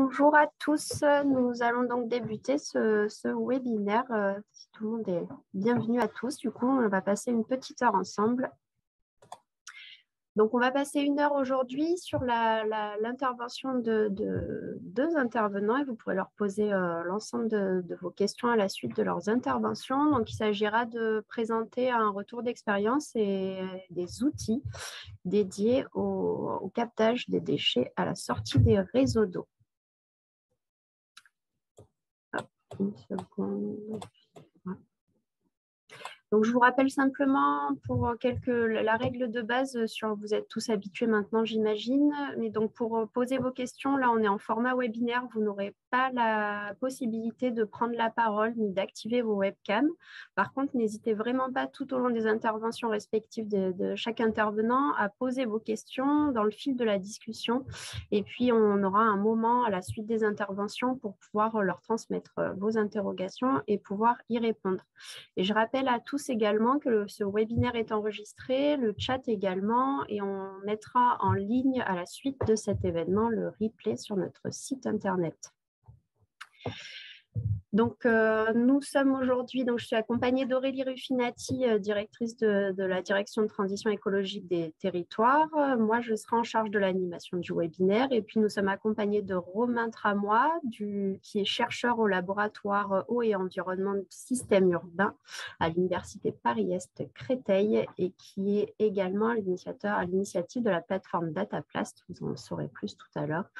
Bonjour à tous, nous allons donc débuter ce webinaire. Si tout le monde est bienvenu à tous, du coup on va passer une petite heure ensemble. Donc on va passer une heure aujourd'hui sur l'intervention de deux intervenants et vous pourrez leur poser l'ensemble de vos questions à la suite de leurs interventions. Donc il s'agira de présenter un retour d'expérience et des outils dédiés au captage des déchets à la sortie des réseaux d'eau. Une seconde. Donc, je vous rappelle simplement pour la règle de base, vous êtes tous habitués maintenant, j'imagine. Mais donc, pour poser vos questions, là, on est en format webinaire. Vous n'aurez pas la possibilité de prendre la parole ni d'activer vos webcams. Par contre, n'hésitez vraiment pas tout au long des interventions respectives de chaque intervenant à poser vos questions dans le fil de la discussion. Et puis, on aura un moment à la suite des interventions pour pouvoir leur transmettre vos interrogations et pouvoir y répondre. Et je rappelle à tous également que ce webinaire est enregistré, le chat également, et on mettra en ligne à la suite de cet événement le replay sur notre site internet. Donc, nous sommes aujourd'hui, je suis accompagnée d'Aurélie Ruffinati, directrice de la direction de transition écologique des territoires. Moi, je serai en charge de l'animation du webinaire. Et puis, nous sommes accompagnés de Romain Tramois, qui est chercheur au laboratoire eau et environnement de système urbain à l'Université Paris-Est Créteil et qui est également l'initiateur à l'initiative de la plateforme DataPlast. Vous en saurez plus tout à l'heure.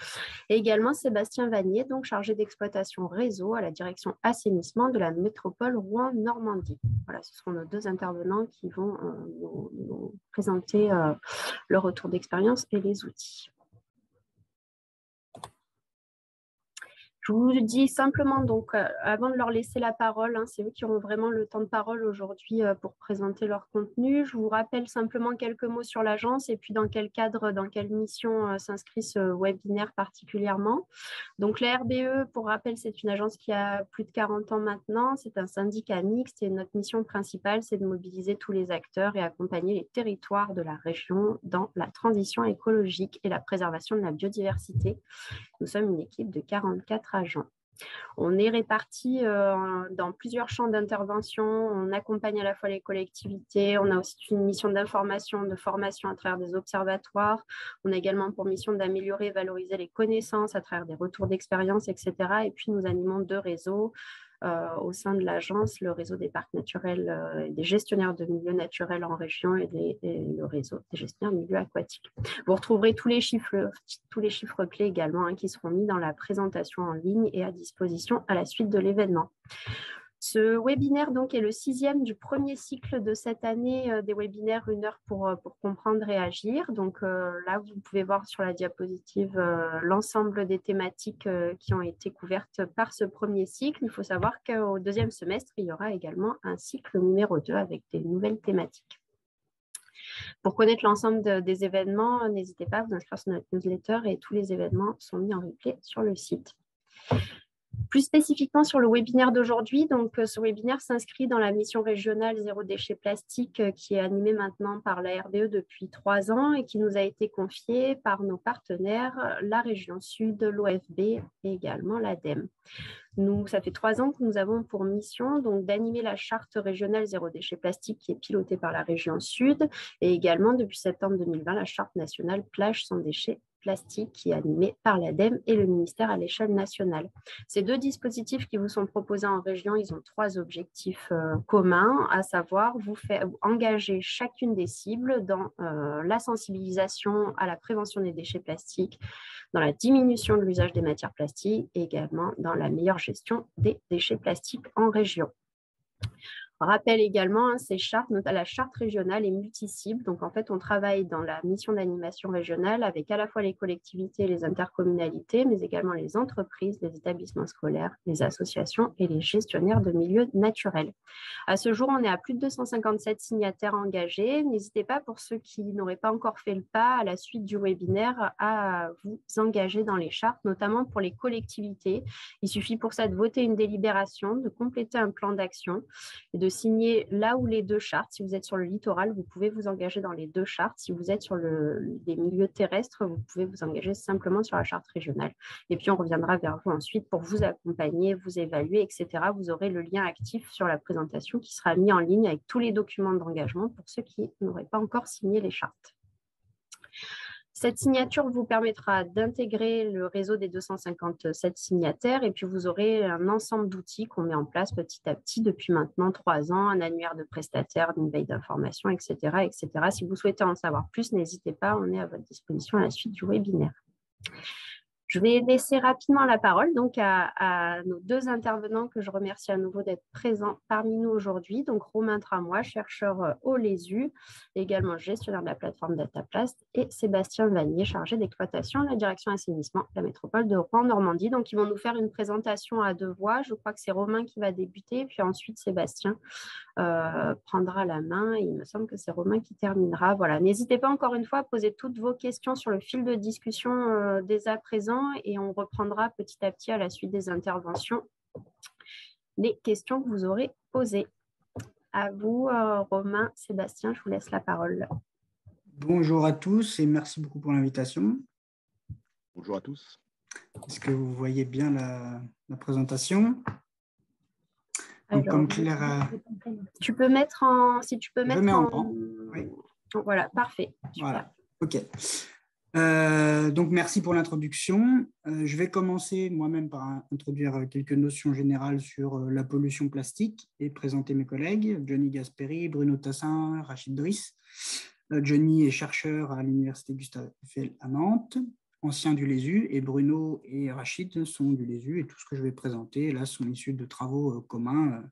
Et également Sébastien Vanier, donc chargé d'exploitation réseau à la direction assainissement de la métropole Rouen-Normandie. Voilà, ce seront nos deux intervenants qui vont nous présenter leur retour d'expérience et les outils. Je vous dis simplement, donc, avant de leur laisser la parole, c'est eux qui auront vraiment le temps de parole aujourd'hui pour présenter leur contenu. Je vous rappelle simplement quelques mots sur l'agence et puis dans quel cadre, dans quelle mission s'inscrit ce webinaire particulièrement. Donc, la RBE, pour rappel, c'est une agence qui a plus de 40 ans maintenant. C'est un syndicat mixte et notre mission principale, c'est de mobiliser tous les acteurs et accompagner les territoires de la région dans la transition écologique et la préservation de la biodiversité. Nous sommes une équipe de 44 agents. On est répartis dans plusieurs champs d'intervention. On accompagne à la fois les collectivités. On a aussi une mission d'information, de formation à travers des observatoires. On a également pour mission d'améliorer et valoriser les connaissances à travers des retours d'expérience, etc. Et puis, nous animons deux réseaux au sein de l'agence, le réseau des parcs naturels et des gestionnaires de milieux naturels en région et le réseau des gestionnaires de milieux aquatiques. Vous retrouverez tous les chiffres clés également qui seront mis dans la présentation en ligne et à disposition à la suite de l'événement. Ce webinaire donc, est le 6e du premier cycle de cette année des webinaires 1 heure pour comprendre et agir. Donc là, vous pouvez voir sur la diapositive l'ensemble des thématiques qui ont été couvertes par ce premier cycle. Il faut savoir qu'au deuxième semestre, il y aura également un cycle numéro 2 avec des nouvelles thématiques. Pour connaître l'ensemble des événements, n'hésitez pas à vous inscrire sur notre newsletter et tous les événements sont mis en replay sur le site. Plus spécifiquement sur le webinaire d'aujourd'hui, donc ce webinaire s'inscrit dans la mission régionale zéro déchet plastique qui est animée maintenant par la RBE depuis 3 ans et qui nous a été confiée par nos partenaires, la région Sud, l'OFB et également l'ADEME. Ça fait 3 ans que nous avons pour mission d'animer la charte régionale zéro déchet plastique qui est pilotée par la région Sud et également depuis septembre 2020 la charte nationale plage sans déchets plastique qui est animée par l'ADEME et le ministère à l'échelle nationale. Ces deux dispositifs qui vous sont proposés en région, ils ont 3 objectifs communs, à savoir vous engager chacune des cibles dans la sensibilisation à la prévention des déchets plastiques, dans la diminution de l'usage des matières plastiques et également dans la meilleure gestion des déchets plastiques en région. On rappelle également ces chartes, notamment la charte régionale est multi-cible. Donc, en fait, on travaille dans la mission d'animation régionale avec à la fois les collectivités, les intercommunalités, mais également les entreprises, les établissements scolaires, les associations et les gestionnaires de milieux naturels. À ce jour, on est à plus de 257 signataires engagés. N'hésitez pas, pour ceux qui n'auraient pas encore fait le pas à la suite du webinaire, à vous engager dans les chartes, notamment pour les collectivités. Il suffit pour ça de voter une délibération, de compléter un plan d'action et de de signer là où les deux chartes. Si vous êtes sur le littoral, vous pouvez vous engager dans les deux chartes. Si vous êtes sur les milieux terrestres, vous pouvez vous engager simplement sur la charte régionale. Et puis, on reviendra vers vous ensuite pour vous accompagner, vous évaluer, etc. Vous aurez le lien actif sur la présentation qui sera mis en ligne avec tous les documents d'engagement pour ceux qui n'auraient pas encore signé les chartes. Cette signature vous permettra d'intégrer le réseau des 257 signataires et puis vous aurez un ensemble d'outils qu'on met en place petit à petit depuis maintenant 3 ans, un annuaire de prestataires, une veille d'information, etc., etc. Si vous souhaitez en savoir plus, n'hésitez pas, on est à votre disposition à la suite du webinaire. Je vais laisser rapidement la parole donc à nos deux intervenants que je remercie à nouveau d'être présents parmi nous aujourd'hui. Donc Romain Tramois, chercheur au LESU, également gestionnaire de la plateforme DataPlast, et Sébastien Vanier, chargé d'exploitation de la direction assainissement de la métropole de Rouen-Normandie. Donc ils vont nous faire une présentation à 2 voix. Je crois que c'est Romain qui va débuter, puis ensuite Sébastien prendra la main. Et il me semble que c'est Romain qui terminera. Voilà. N'hésitez pas encore une fois à poser toutes vos questions sur le fil de discussion dès à présent et on reprendra petit à petit à la suite des interventions les questions que vous aurez posées. À vous, Romain, Sébastien, je vous laisse la parole. Bonjour à tous et merci beaucoup pour l'invitation. Bonjour à tous. Est-ce que vous voyez bien la présentation? Donc, alors, comme Claire tu peux mettre en... Si tu peux je mettre mets en en... grand. Oui. Voilà, parfait. Super. Voilà, ok. Donc, merci pour l'introduction. Je vais commencer moi-même par introduire quelques notions générales sur la pollution plastique et présenter mes collègues, Johnny Gasperi, Bruno Tassin, Rachid Driss. Johnny est chercheur à l'Université Gustave Eiffel à Nantes, ancien du LESU, et Bruno et Rachid sont du LESU, et tout ce que je vais présenter là sont issus de travaux communs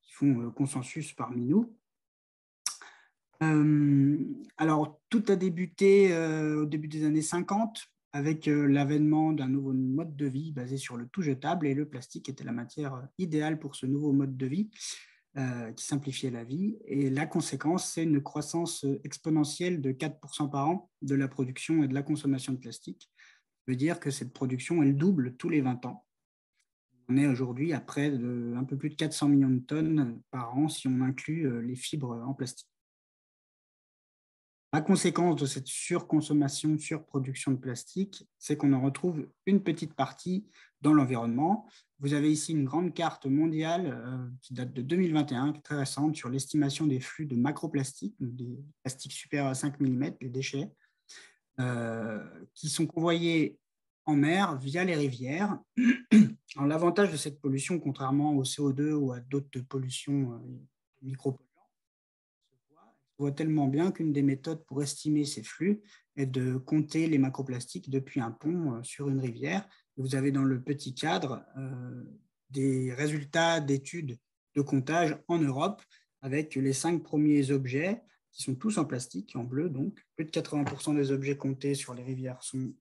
qui font consensus parmi nous. Alors, tout a débuté au début des années 50 avec l'avènement d'un nouveau mode de vie basé sur le tout jetable, et le plastique était la matière idéale pour ce nouveau mode de vie qui simplifiait la vie. Et la conséquence, c'est une croissance exponentielle de 4% par an de la production et de la consommation de plastique. Ça veut dire que cette production, elle double tous les 20 ans. On est aujourd'hui à près de un peu plus de 400 millions de tonnes par an si on inclut les fibres en plastique. La conséquence de cette surconsommation, surproduction de plastique, c'est qu'on en retrouve une petite partie dans l'environnement. Vous avez ici une grande carte mondiale qui date de 2021, qui est très récente, sur l'estimation des flux de macroplastiques, des plastiques supérieurs à 5 mm, les déchets, qui sont convoyés en mer via les rivières. Alors, l'avantage de cette pollution, contrairement au CO2 ou à d'autres pollutions micropolluantes, voit tellement bien qu'une des méthodes pour estimer ces flux est de compter les macroplastiques depuis un pont sur une rivière. Vous avez dans le petit cadre des résultats d'études de comptage en Europe avec les 5 premiers objets qui sont tous en plastique, en bleu. Donc, plus de 80% des objets comptés sur les rivières sont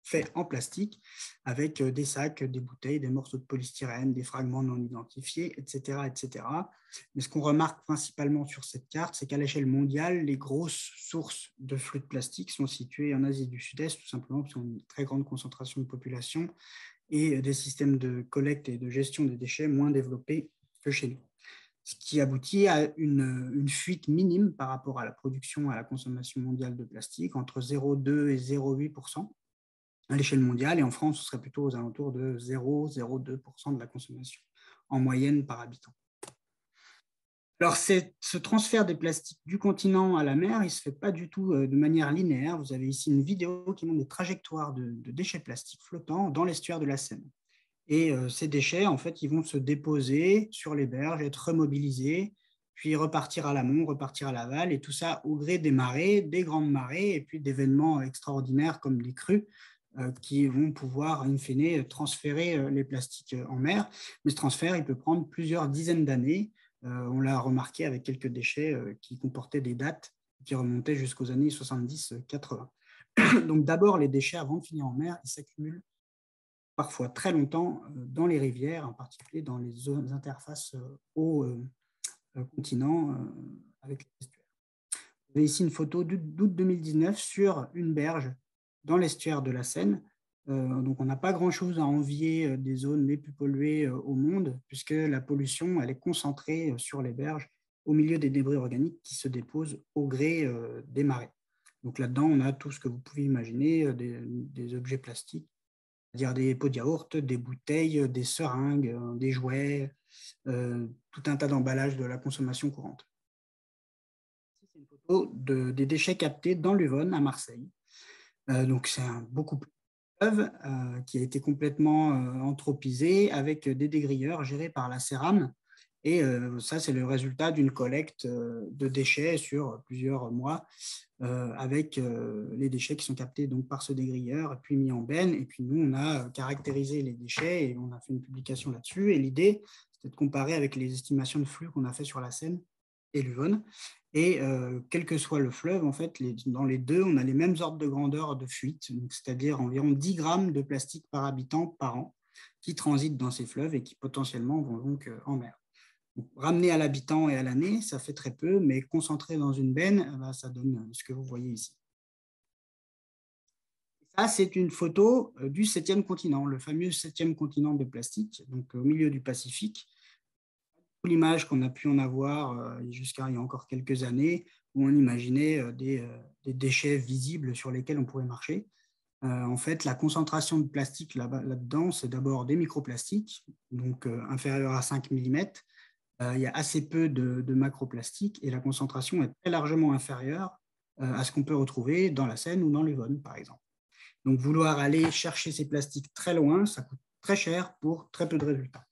faits en plastique, avec des sacs, des bouteilles, des morceaux de polystyrène, des fragments non identifiés, etc., etc. Mais ce qu'on remarque principalement sur cette carte, c'est qu'à l'échelle mondiale, les grosses sources de flux de plastique sont situées en Asie du Sud-Est, tout simplement parce qu'on a une très grande concentration de population et des systèmes de collecte et de gestion des déchets moins développés que chez nous. Ce qui aboutit à une fuite minime par rapport à la production et à la consommation mondiale de plastique, entre 0,2 et 0,8% à l'échelle mondiale, et en France, ce serait plutôt aux alentours de 0,02% de la consommation en moyenne par habitant. Alors, ce transfert des plastiques du continent à la mer, il ne se fait pas du tout de manière linéaire. Vous avez ici une vidéo qui montre des trajectoires de déchets plastiques flottants dans l'estuaire de la Seine. Et ces déchets, en fait, ils vont se déposer sur les berges, être remobilisés, puis repartir à l'amont, repartir à l'aval, et tout ça au gré des marées, des grandes marées, et puis d'événements extraordinaires comme les crues, qui vont pouvoir, in fine, transférer les plastiques en mer. Mais ce transfert, il peut prendre plusieurs dizaines d'années. On l'a remarqué avec quelques déchets qui comportaient des dates qui remontaient jusqu'aux années 70-80. Donc d'abord, les déchets, avant de finir en mer, ils s'accumulent parfois très longtemps dans les rivières, en particulier dans les zones interfaces au continent avec les estuaires. Vous avez ici une photo d'août 2019 sur une berge dans l'estuaire de la Seine, Donc, on n'a pas grand-chose à envier des zones les plus polluées au monde, puisque la pollution, elle est concentrée sur les berges, au milieu des débris organiques qui se déposent au gré des marées. Donc là-dedans, on a tout ce que vous pouvez imaginer, des objets plastiques, c'est-à-dire des pots de yaourt, des bouteilles, des seringues, des jouets, tout un tas d'emballages de la consommation courante. C'est une photo des déchets captés dans l'Uvonne, à Marseille. Donc c'est beaucoup plus fleuve qui a été complètement anthropisé avec des dégrilleurs gérés par la CERAM. Et ça, c'est le résultat d'une collecte de déchets sur plusieurs mois avec les déchets qui sont captés donc, par ce dégrilleur, puis mis en benne. Et puis nous, on a caractérisé les déchets et on a fait une publication là-dessus. Et l'idée, c'était de comparer avec les estimations de flux qu'on a fait sur la Seine et l'Uvonne. Et quel que soit le fleuve, en fait, dans les deux, on a les mêmes ordres de grandeur de fuite, c'est-à-dire environ 10 grammes de plastique par habitant par an qui transitent dans ces fleuves et qui potentiellement vont donc en mer. Donc, ramené à l'habitant et à l'année, ça fait très peu, mais concentré dans une benne, ça donne ce que vous voyez ici. Ça, c'est une photo du 7e continent, le fameux 7e continent de plastique, donc au milieu du Pacifique. L'image qu'on a pu en avoir jusqu'à il y a encore quelques années, où on imaginait des déchets visibles sur lesquels on pouvait marcher. En fait, la concentration de plastique là-dedans, c'est d'abord des microplastiques, donc inférieurs à 5 mm. Il y a assez peu de macroplastiques et la concentration est très largement inférieure à ce qu'on peut retrouver dans la Seine ou dans l'Uvonne, par exemple. Donc, vouloir aller chercher ces plastiques très loin, ça coûte très cher pour très peu de résultats.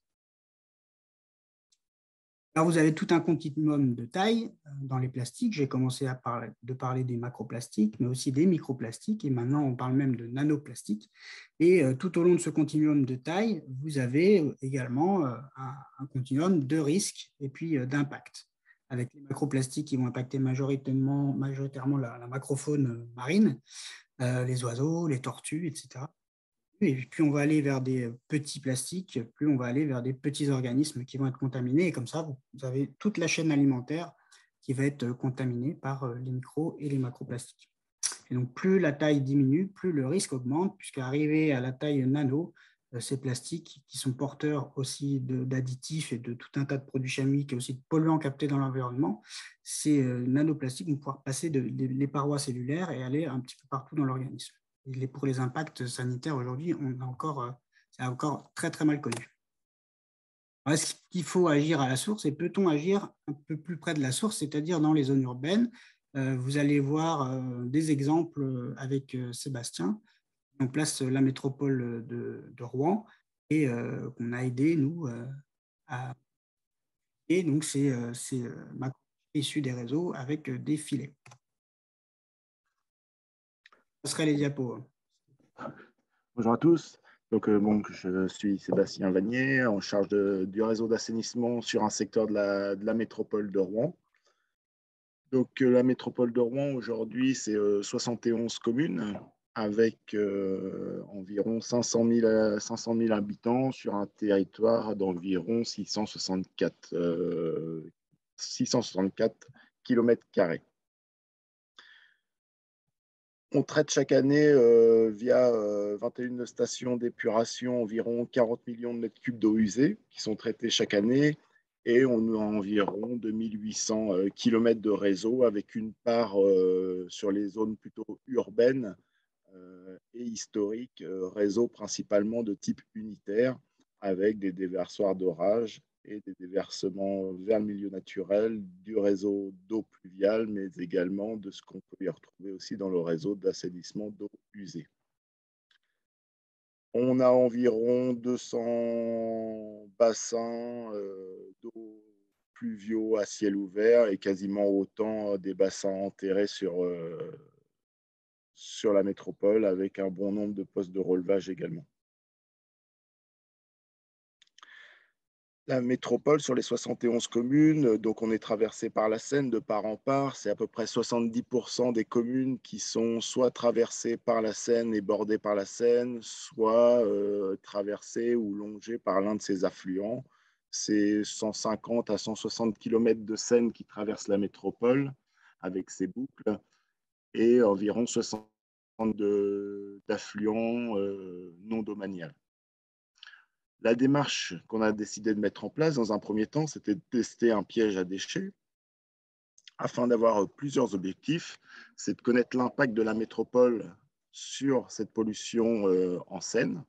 Alors, vous avez tout un continuum de taille dans les plastiques. J'ai commencé à parler des macroplastiques, mais aussi des microplastiques. Et maintenant, on parle même de nanoplastiques. Et tout au long de ce continuum de taille, vous avez également un continuum de risques et puis d'impact. Avec les macroplastiques qui vont impacter majoritairement la macrofaune marine, les oiseaux, les tortues, etc. Et plus on va aller vers des petits plastiques, plus on va aller vers des petits organismes qui vont être contaminés. Et comme ça, vous avez toute la chaîne alimentaire qui va être contaminée par les micros et les macroplastiques. Et donc, plus la taille diminue, plus le risque augmente, puisqu'arrivé à la taille nano, ces plastiques qui sont porteurs aussi d'additifs et de tout un tas de produits chimiques et aussi de polluants captés dans l'environnement, ces nanoplastiques vont pouvoir passer les parois cellulaires et aller un petit peu partout dans l'organisme. Et pour les impacts sanitaires aujourd'hui, c'est encore très, très mal connu. Est-ce qu'il faut agir à la source et peut-on agir un peu plus près de la source, c'est-à-dire dans les zones urbaines? Vous allez voir des exemples avec Sébastien. On place la métropole de Rouen et qu'on a aidé, nous, à... Et donc, c'est issu des réseaux avec des filets. Ce serait les diapos. Bonjour à tous. Donc, je suis Sébastien Vanier, en charge du réseau d'assainissement sur un secteur de la métropole de Rouen. Donc, la métropole de Rouen, aujourd'hui, c'est 71 communes avec environ 500 000 habitants sur un territoire d'environ 664 km². On traite chaque année via 21 stations d'épuration environ 40 millions de mètres cubes d'eau usée qui sont traités chaque année et on a environ 2800 km de réseau avec une part sur les zones plutôt urbaines et historiques, réseau principalement de type unitaire avec des déversoirs d'orage et des déversements vers le milieu naturel du réseau d'eau pluviale, mais également de ce qu'on peut y retrouver aussi dans le réseau d'assainissement d'eau usée. On a environ 200 bassins d'eau pluviaux à ciel ouvert et quasiment autant des bassins enterrés sur la métropole avec un bon nombre de postes de relevage également. La métropole, sur les 71 communes, donc on est traversé par la Seine de part en part. C'est à peu près 70% des communes qui sont soit traversées par la Seine et bordées par la Seine, soit traversées ou longées par l'un de ses affluents. C'est 150 à 160 km de Seine qui traversent la métropole avec ses boucles et environ 70 d'affluents non domaniales. La démarche qu'on a décidé de mettre en place dans un premier temps, c'était de tester un piège à déchets afin d'avoir plusieurs objectifs. C'est de connaître l'impact de la métropole sur cette pollution en Seine,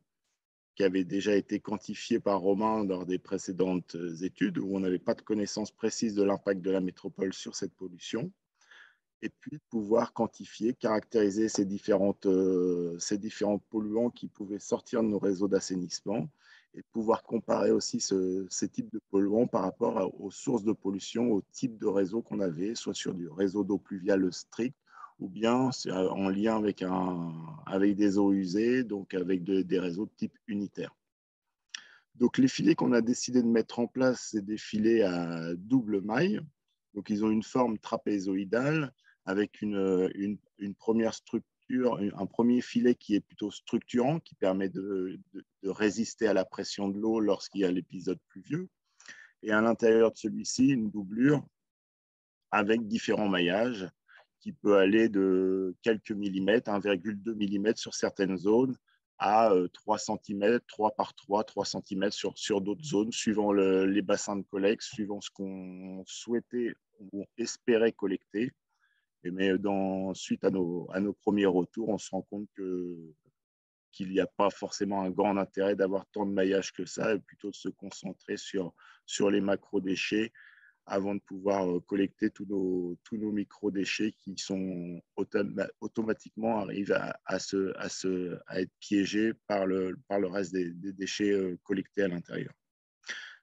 qui avait déjà été quantifiée par Romain lors des précédentes études, où on n'avait pas de connaissance précise de l'impact de la métropole sur cette pollution. Et puis de pouvoir quantifier, caractériser ces différents polluants qui pouvaient sortir de nos réseaux d'assainissement et de pouvoir comparer aussi ces types de polluants par rapport aux sources de pollution, au type de réseau qu'on avait, soit sur du réseau d'eau pluviale strict ou bien en lien avec des eaux usées, donc avec des réseaux de type unitaire. Donc les filets qu'on a décidé de mettre en place, c'est des filets à double maille. Donc ils ont une forme trapézoïdale avec une première structure, un premier filet qui est plutôt structurant, qui permet de résister à la pression de l'eau lorsqu'il y a l'épisode pluvieux. Et à l'intérieur de celui-ci, une doublure avec différents maillages qui peut aller de quelques millimètres, 1,2 mm sur certaines zones, à 3 cm, 3 par 3, 3 cm sur d'autres zones, suivant les bassins de collecte, suivant ce qu'on souhaitait ou espérait collecter. Mais suite à nos premiers retours, on se rend compte qu'il n'y a pas forcément un grand intérêt d'avoir tant de maillage que ça, et plutôt de se concentrer sur les macro-déchets avant de pouvoir collecter tous nos micro-déchets qui sont automatiquement arrivent à être piégés par le reste des déchets collectés à l'intérieur.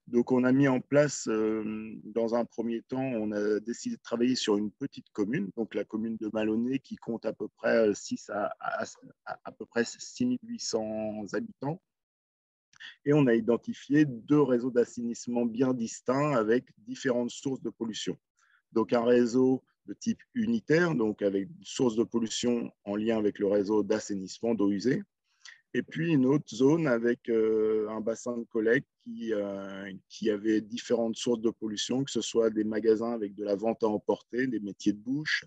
Donc, on a mis en place, dans un premier temps, on a décidé de travailler sur une petite commune, donc la commune de Malonnet, qui compte à peu près 6 800 habitants. Et on a identifié 2 réseaux d'assainissement bien distincts avec différentes sources de pollution. Donc, un réseau de type unitaire, donc avec une source de pollution en lien avec le réseau d'assainissement d'eau usée. Et puis une autre zone avec un bassin de collecte qui avait différentes sources de pollution, que ce soit des magasins avec de la vente à emporter, des métiers de bouche.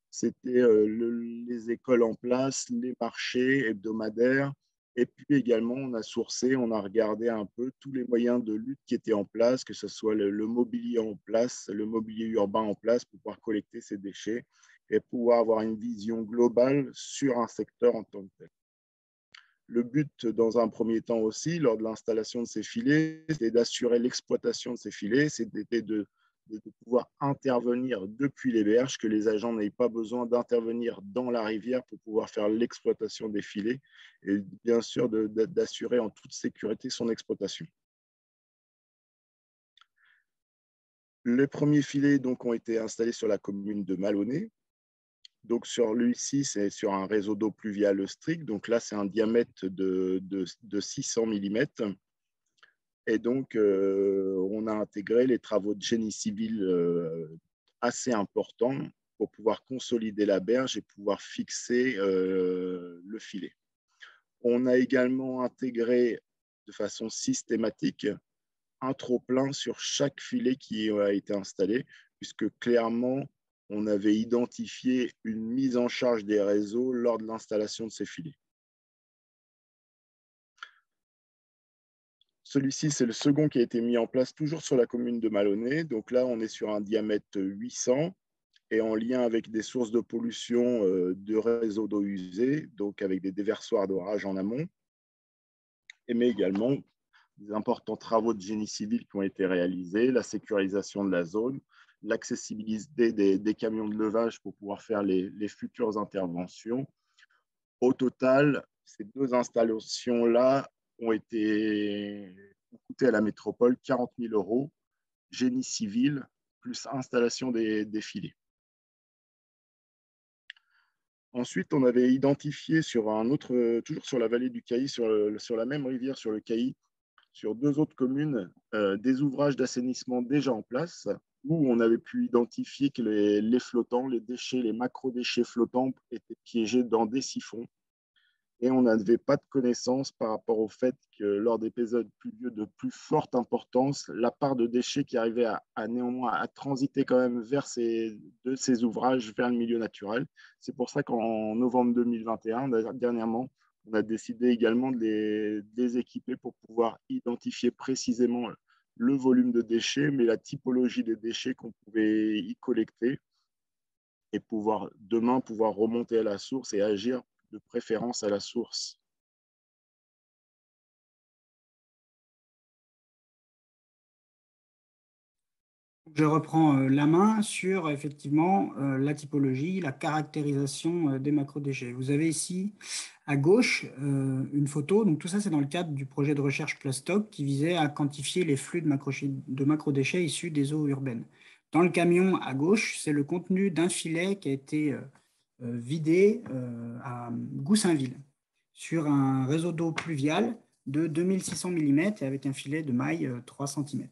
C'était les écoles en place, les marchés hebdomadaires. Et puis également, on a regardé un peu tous les moyens de lutte qui étaient en place, que ce soit le mobilier en place, le mobilier urbain en place pour pouvoir collecter ces déchets et pouvoir avoir une vision globale sur un secteur en tant que tel. Le but, dans un premier temps aussi, lors de l'installation de ces filets, c'est d'assurer l'exploitation de ces filets, c'était de pouvoir intervenir depuis les berges, que les agents n'aient pas besoin d'intervenir dans la rivière pour pouvoir faire l'exploitation des filets et bien sûr d'assurer en toute sécurité son exploitation. Les premiers filets donc, ont été installés sur la commune de Malonnet. Donc, sur celui-ci, c'est sur un réseau d'eau pluviale strict. Donc là, c'est un diamètre de 600 mm. Et donc, on a intégré les travaux de génie civil assez importants pour pouvoir consolider la berge et pouvoir fixer le filet. On a également intégré de façon systématique un trop-plein sur chaque filet qui a été installé, puisque clairement, on avait identifié une mise en charge des réseaux lors de l'installation de ces filets. Celui-ci, c'est le second qui a été mis en place toujours sur la commune de Malonnet. Donc là, on est sur un diamètre 800 et en lien avec des sources de pollution de réseaux d'eau usée, donc avec des déversoirs d'orage en amont, mais également des importants travaux de génie civil qui ont été réalisés, la sécurisation de la zone, l'accessibilité des camions de levage pour pouvoir faire les futures interventions. Au total, ces 2 installations-là ont coûté à la métropole 40 000 €, génie civil, plus installation des filets. Ensuite, on avait identifié toujours sur la vallée du Cailly, sur la même rivière, sur le Cailly, sur 2 autres communes, des ouvrages d'assainissement déjà en place, où on avait pu identifier que les flottants, les déchets, les macro-déchets flottants étaient piégés dans des siphons. Et on n'avait pas de connaissance par rapport au fait que lors d'épisodes pluvieux de plus forte importance, la part de déchets qui arrivait néanmoins à transiter quand même de ces ouvrages vers le milieu naturel. C'est pour ça qu'en novembre 2021, dernièrement, on a décidé également de les équiper pour pouvoir identifier précisément le volume de déchets, mais la typologie des déchets qu'on pouvait y collecter et demain pouvoir remonter à la source et agir de préférence à la source. Je reprends la main sur effectivement la typologie, la caractérisation des macrodéchets. Vous avez ici à gauche une photo. Donc tout ça, c'est dans le cadre du projet de recherche Plastoc qui visait à quantifier les flux de macrodéchets issus des eaux urbaines. Dans le camion à gauche, c'est le contenu d'un filet qui a été vidé à Goussainville sur un réseau d'eau pluviale de 2600 mm et avec un filet de maille 3 cm.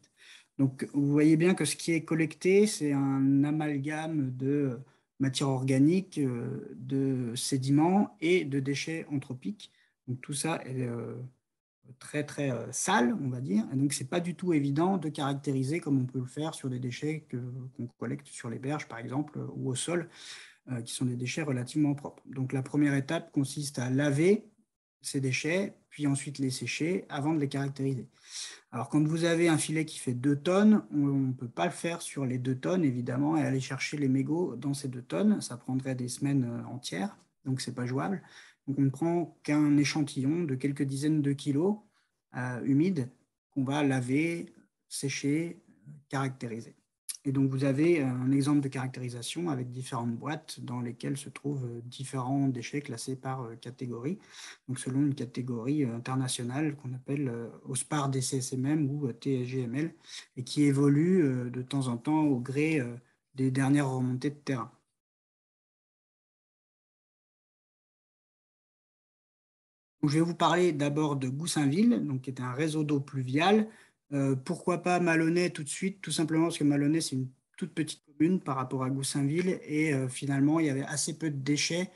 Donc, vous voyez bien que ce qui est collecté, c'est un amalgame de matière organique, de sédiments et de déchets anthropiques. Donc, tout ça est très, très sale, on va dire. Et donc, ce n'est pas du tout évident de caractériser comme on peut le faire sur des déchets qu'on collecte sur les berges, par exemple, ou au sol, qui sont des déchets relativement propres. Donc, la première étape consiste à laver ces déchets, puis ensuite les sécher avant de les caractériser. Alors, quand vous avez un filet qui fait 2 tonnes, on ne peut pas le faire sur les 2 tonnes, évidemment, et aller chercher les mégots dans ces 2 tonnes. Ça prendrait des semaines entières, donc ce n'est pas jouable. Donc, on ne prend qu'un échantillon de quelques dizaines de kilos humides qu'on va laver, sécher, caractériser. Et donc, vous avez un exemple de caractérisation avec différentes boîtes dans lesquelles se trouvent différents déchets classés par catégorie, donc selon une catégorie internationale qu'on appelle OSPAR DCSMM ou TSGML, et qui évolue de temps en temps au gré des dernières remontées de terrain. Donc, je vais vous parler d'abord de Goussainville, donc, qui est un réseau d'eau pluviale. Pourquoi pas Malonnet tout de suite? Tout simplement parce que Malonnet, c'est une toute petite commune par rapport à Goussainville et finalement, il y avait assez peu de déchets.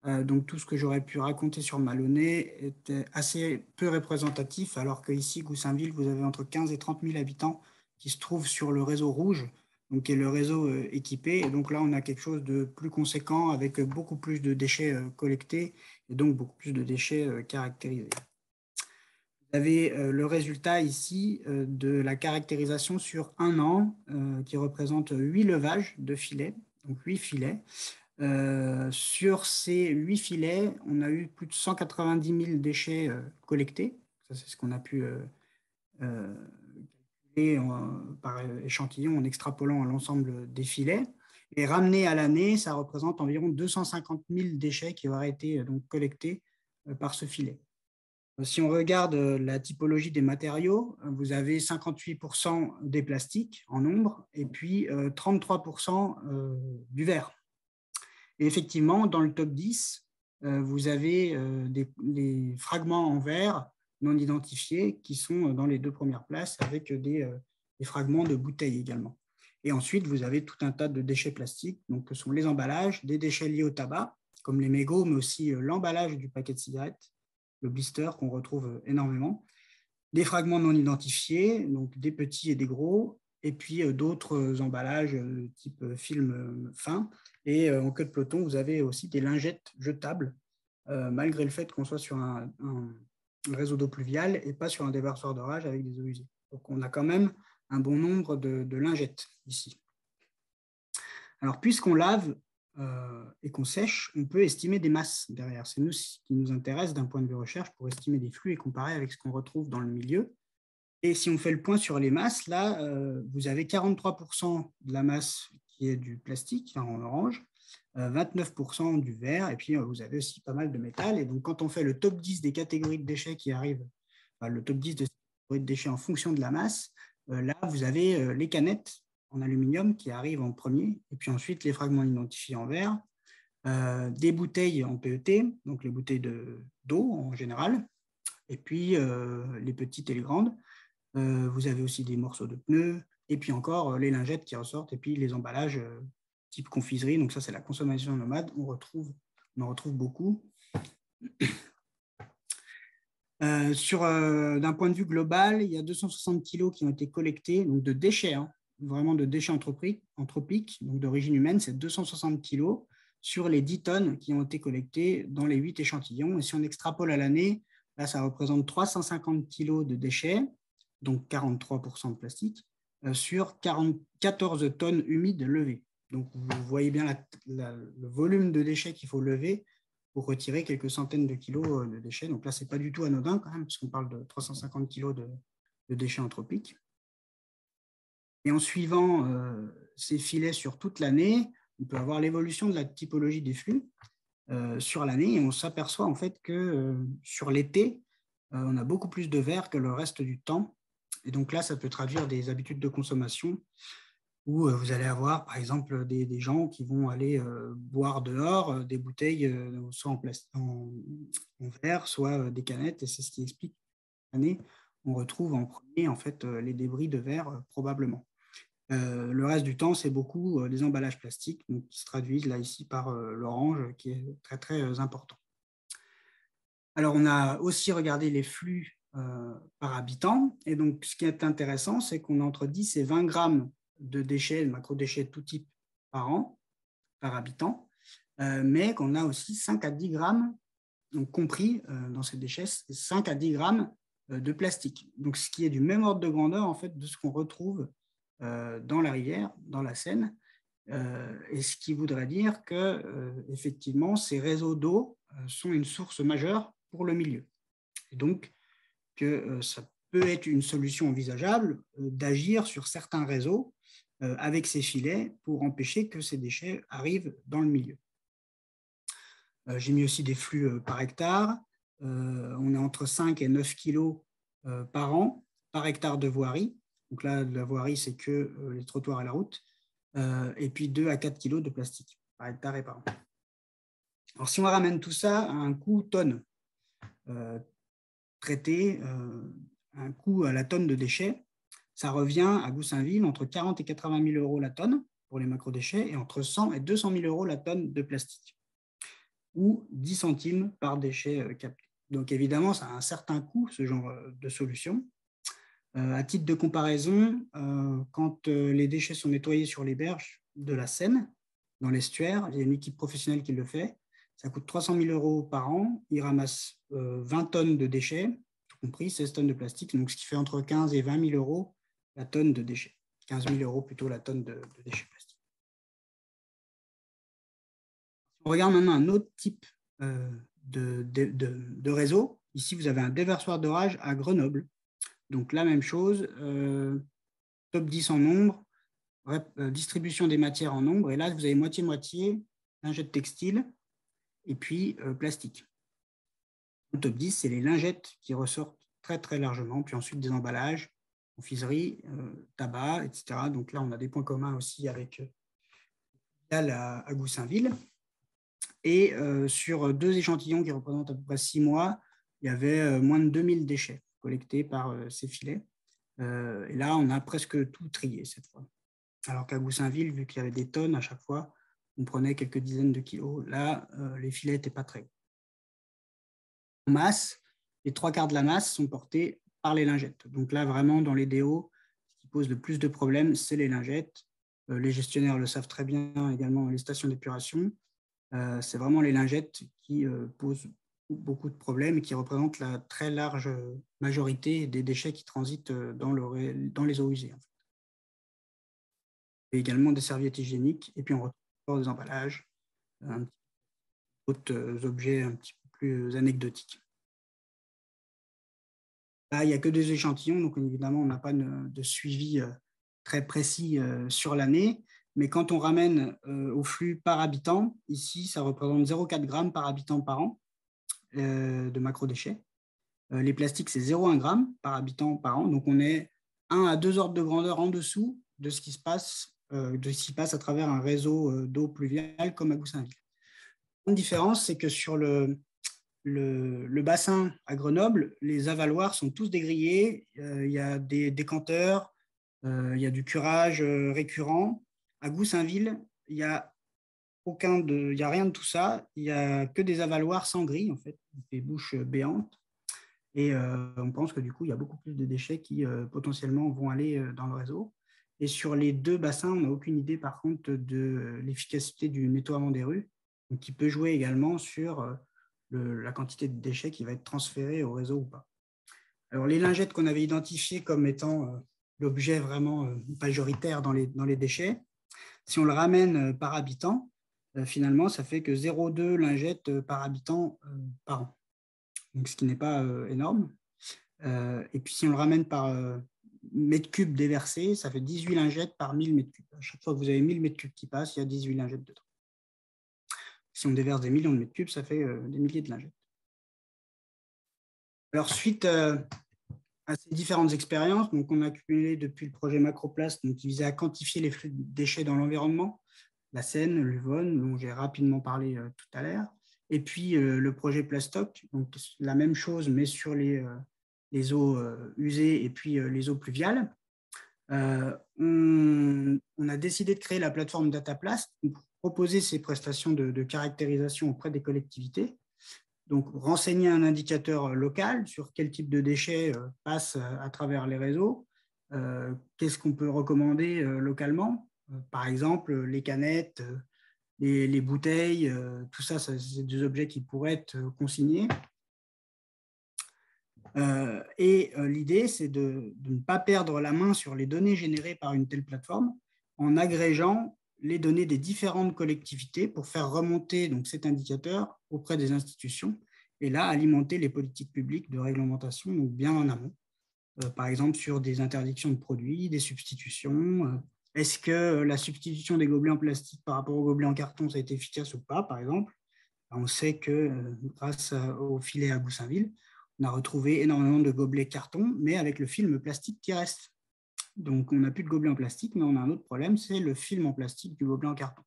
Donc, tout ce que j'aurais pu raconter sur Malonnet était assez peu représentatif, alors qu'ici, Goussainville, vous avez entre 15 et 30 000 habitants qui se trouvent sur le réseau rouge, donc qui est le réseau équipé. Et donc là, on a quelque chose de plus conséquent avec beaucoup plus de déchets collectés et donc beaucoup plus de déchets caractérisés. Vous avez le résultat ici de la caractérisation sur un an qui représente 8 levages de filets, donc 8 filets. Sur ces 8 filets, on a eu plus de 190 000 déchets collectés. Ça, c'est ce qu'on a pu calculer par échantillon en extrapolant l'ensemble des filets. Et ramené à l'année, ça représente environ 250 000 déchets qui auraient été donc collectés par ce filet. Si on regarde la typologie des matériaux, vous avez 58% des plastiques en nombre et puis 33% du verre. Et effectivement, dans le top 10, vous avez les fragments en verre non identifiés qui sont dans les 2 premières places avec des fragments de bouteilles également. Et ensuite, vous avez tout un tas de déchets plastiques, donc que sont les emballages, des déchets liés au tabac, comme les mégots, mais aussi l'emballage du paquet de cigarettes, le blister qu'on retrouve énormément, des fragments non identifiés, donc des petits et des gros, et puis d'autres emballages type film fin. Et en queue de peloton, vous avez aussi des lingettes jetables, malgré le fait qu'on soit sur un réseau d'eau pluviale et pas sur un déversoir d'orage avec des eaux usées. Donc on a quand même un bon nombre de lingettes ici. Alors, puisqu'on lave et qu'on sèche, on peut estimer des masses derrière. C'est ce qui nous intéresse d'un point de vue recherche pour estimer des flux et comparer avec ce qu'on retrouve dans le milieu. Et si on fait le point sur les masses, là, vous avez 43% de la masse qui est du plastique, en orange, 29% du verre, et puis vous avez aussi pas mal de métal. Et donc, quand on fait le top 10 des catégories de déchets qui arrivent, le top 10 de catégories de déchets en fonction de la masse, là, vous avez les canettes en aluminium qui arrivent en premier, et puis ensuite les fragments identifiés en verre, des bouteilles en PET, donc les bouteilles d'eau en général, et puis les petites et les grandes. Vous avez aussi des morceaux de pneus, et puis encore les lingettes qui ressortent, et puis les emballages type confiserie. Donc ça, c'est la consommation nomade. On en retrouve beaucoup. D'un point de vue global, il y a 260 kilos qui ont été collectés, donc de déchets, hein, vraiment de déchets anthropiques, donc d'origine humaine, c'est 260 kilos sur les 10 tonnes qui ont été collectées dans les 8 échantillons. Et si on extrapole à l'année, là, ça représente 350 kilos de déchets, donc 43% de plastique, sur 14 tonnes humides levées. Donc, vous voyez bien le volume de déchets qu'il faut lever pour retirer quelques centaines de kilos de déchets. Donc là, ce n'est pas du tout anodin quand même, parce qu'on parle de 350 kilos de déchets anthropiques. Et en suivant ces filets sur toute l'année, on peut avoir l'évolution de la typologie des flux sur l'année, et on s'aperçoit en fait que sur l'été, on a beaucoup plus de verre que le reste du temps. Et donc là, ça peut traduire des habitudes de consommation où vous allez avoir, par exemple, des gens qui vont aller boire dehors des bouteilles soit en verre, soit des canettes, et c'est ce qui explique l'année, on retrouve en premier en fait, les débris de verre probablement. Le reste du temps, c'est beaucoup des emballages plastiques donc, qui se traduisent là ici par l'orange qui est très, très important. Alors, on a aussi regardé les flux par habitant. Et donc, ce qui est intéressant, c'est qu'on a entre 10 et 20 grammes de déchets, de macrodéchets de tout type par an, par habitant, mais qu'on a aussi 5 à 10 grammes, donc compris dans ces déchets, 5 à 10 grammes de plastique. Donc, ce qui est du même ordre de grandeur, en fait, de ce qu'on retrouve dans la rivière, dans la Seine, et ce qui voudrait dire que, effectivement, ces réseaux d'eau sont une source majeure pour le milieu. Et donc, que ça peut être une solution envisageable d'agir sur certains réseaux avec ces filets pour empêcher que ces déchets arrivent dans le milieu. J'ai mis aussi des flux par hectare. On est entre 5 et 9 kilos par an, par hectare de voirie. Donc là, la voirie, c'est que les trottoirs et la route. Et puis 2 à 4 kilos de plastique par hectare et par an. Alors, si on ramène tout ça à un coût tonne traité, un coût à la tonne de déchets, ça revient à Goussainville entre 40 et 80 000 euros la tonne pour les macrodéchets et entre 100 et 200 000 euros la tonne de plastique, ou 10 centimes par déchet capté. Donc évidemment, ça a un certain coût, ce genre de solution. À titre de comparaison, quand les déchets sont nettoyés sur les berges de la Seine, dans l'estuaire, il y a une équipe professionnelle qui le fait, ça coûte 300 000 euros par an, ils ramassent 20 tonnes de déchets, tout compris 16 tonnes de plastique, donc ce qui fait entre 15 et 20 000 euros la tonne de déchets, 15 000 euros plutôt la tonne de déchets plastiques. On regarde maintenant un autre type de réseau. Ici, vous avez un déversoir d'orage à Grenoble. Donc la même chose, top 10 en nombre, distribution des matières en nombre. Et là, vous avez moitié-moitié, lingettes textiles et puis plastique. Le top 10, c'est les lingettes qui ressortent très, très largement. Puis ensuite, des emballages, confiserie, tabac, etc. Donc là, on a des points communs aussi avec à Goussainville. Et sur 2 échantillons qui représentent à peu près 6 mois, il y avait moins de 2000 déchets collectés par ces filets. Et là, on a presque tout trié cette fois. Alors qu'à Goussainville, vu qu'il y avait des tonnes à chaque fois, on prenait quelques dizaines de kilos. Là, les filets n'étaient pas très gros. En masse, les 3/4 de la masse sont portés par les lingettes. Donc là, vraiment, dans les DO, ce qui pose le plus de problèmes, c'est les lingettes. Les gestionnaires le savent très bien également, les stations d'épuration. C'est vraiment les lingettes qui posent beaucoup de problèmes et qui représentent la très large majorité des déchets qui transitent dans les eaux usées. En fait. Et également des serviettes hygiéniques, et puis on retrouve des emballages, d'autres objets un petit peu plus anecdotiques. Là, il n'y a que 2 échantillons, donc évidemment, on n'a pas de suivi très précis sur l'année. Mais quand on ramène au flux par habitant, ici, ça représente 0,4 grammes par habitant par an de macrodéchets. Les plastiques, c'est 0,1 gramme par habitant par an. Donc, on est 1 à 2 ordres de grandeur en dessous de ce qui se passe, à travers un réseau d'eau pluviale comme à Goussainville. Une différence, c'est que sur le bassin à Grenoble, les avaloirs sont tous dégrillés. Il y a des décanteurs, il y a du curage récurrent. À Goussainville, il n'y a rien de tout ça. Il n'y a que des avaloirs sans grille, en fait, des bouches béantes. Et on pense que du coup, il y a beaucoup plus de déchets qui potentiellement vont aller dans le réseau. Et sur les deux bassins, on n'a aucune idée par contre de l'efficacité du nettoiement des rues, donc qui peut jouer également sur la quantité de déchets qui va être transférée au réseau ou pas. Alors les lingettes qu'on avait identifiées comme étant l'objet vraiment majoritaire dans les déchets, si on le ramène par habitant, finalement, ça fait que 0,2 lingettes par habitant par an. Donc, ce qui n'est pas énorme. Et puis, si on le ramène par mètre cube déversé, ça fait 18 lingettes par 1000 mètres cubes. À chaque fois que vous avez 1000 mètres cubes qui passent, il y a 18 lingettes dedans. Si on déverse des millions de mètres cubes, ça fait des milliers de lingettes. Alors, suite à ces différentes expériences, donc on a accumulé depuis le projet Macroplast, donc qui visait à quantifier les flux de déchets dans l'environnement, la Seine, l'Uvonne, dont j'ai rapidement parlé tout à l'heure, et puis le projet Plastoc, donc la même chose, mais sur les eaux usées et puis les eaux pluviales. On a décidé de créer la plateforme DataPlast pour proposer ces prestations de caractérisation auprès des collectivités. Donc, renseigner un indicateur local sur quel type de déchets passe à travers les réseaux, qu'est-ce qu'on peut recommander localement. Par exemple, les canettes, les bouteilles, tout ça, c'est des objets qui pourraient être consignés. L'idée, c'est de ne pas perdre la main sur les données générées par une telle plateforme en agrégeant les données des différentes collectivités pour faire remonter donc, cet indicateur auprès des institutions et là, alimenter les politiques publiques de réglementation donc bien en amont. Par exemple, sur des interdictions de produits, des substitutions. Est-ce que la substitution des gobelets en plastique par rapport aux gobelets en carton, ça a été efficace ou pas, par exemple? On sait que grâce au filet à Goussainville, on a retrouvé énormément de gobelets carton, mais avec le film plastique qui reste. Donc, on n'a plus de gobelets en plastique, mais on a un autre problème, c'est le film en plastique du gobelet en carton.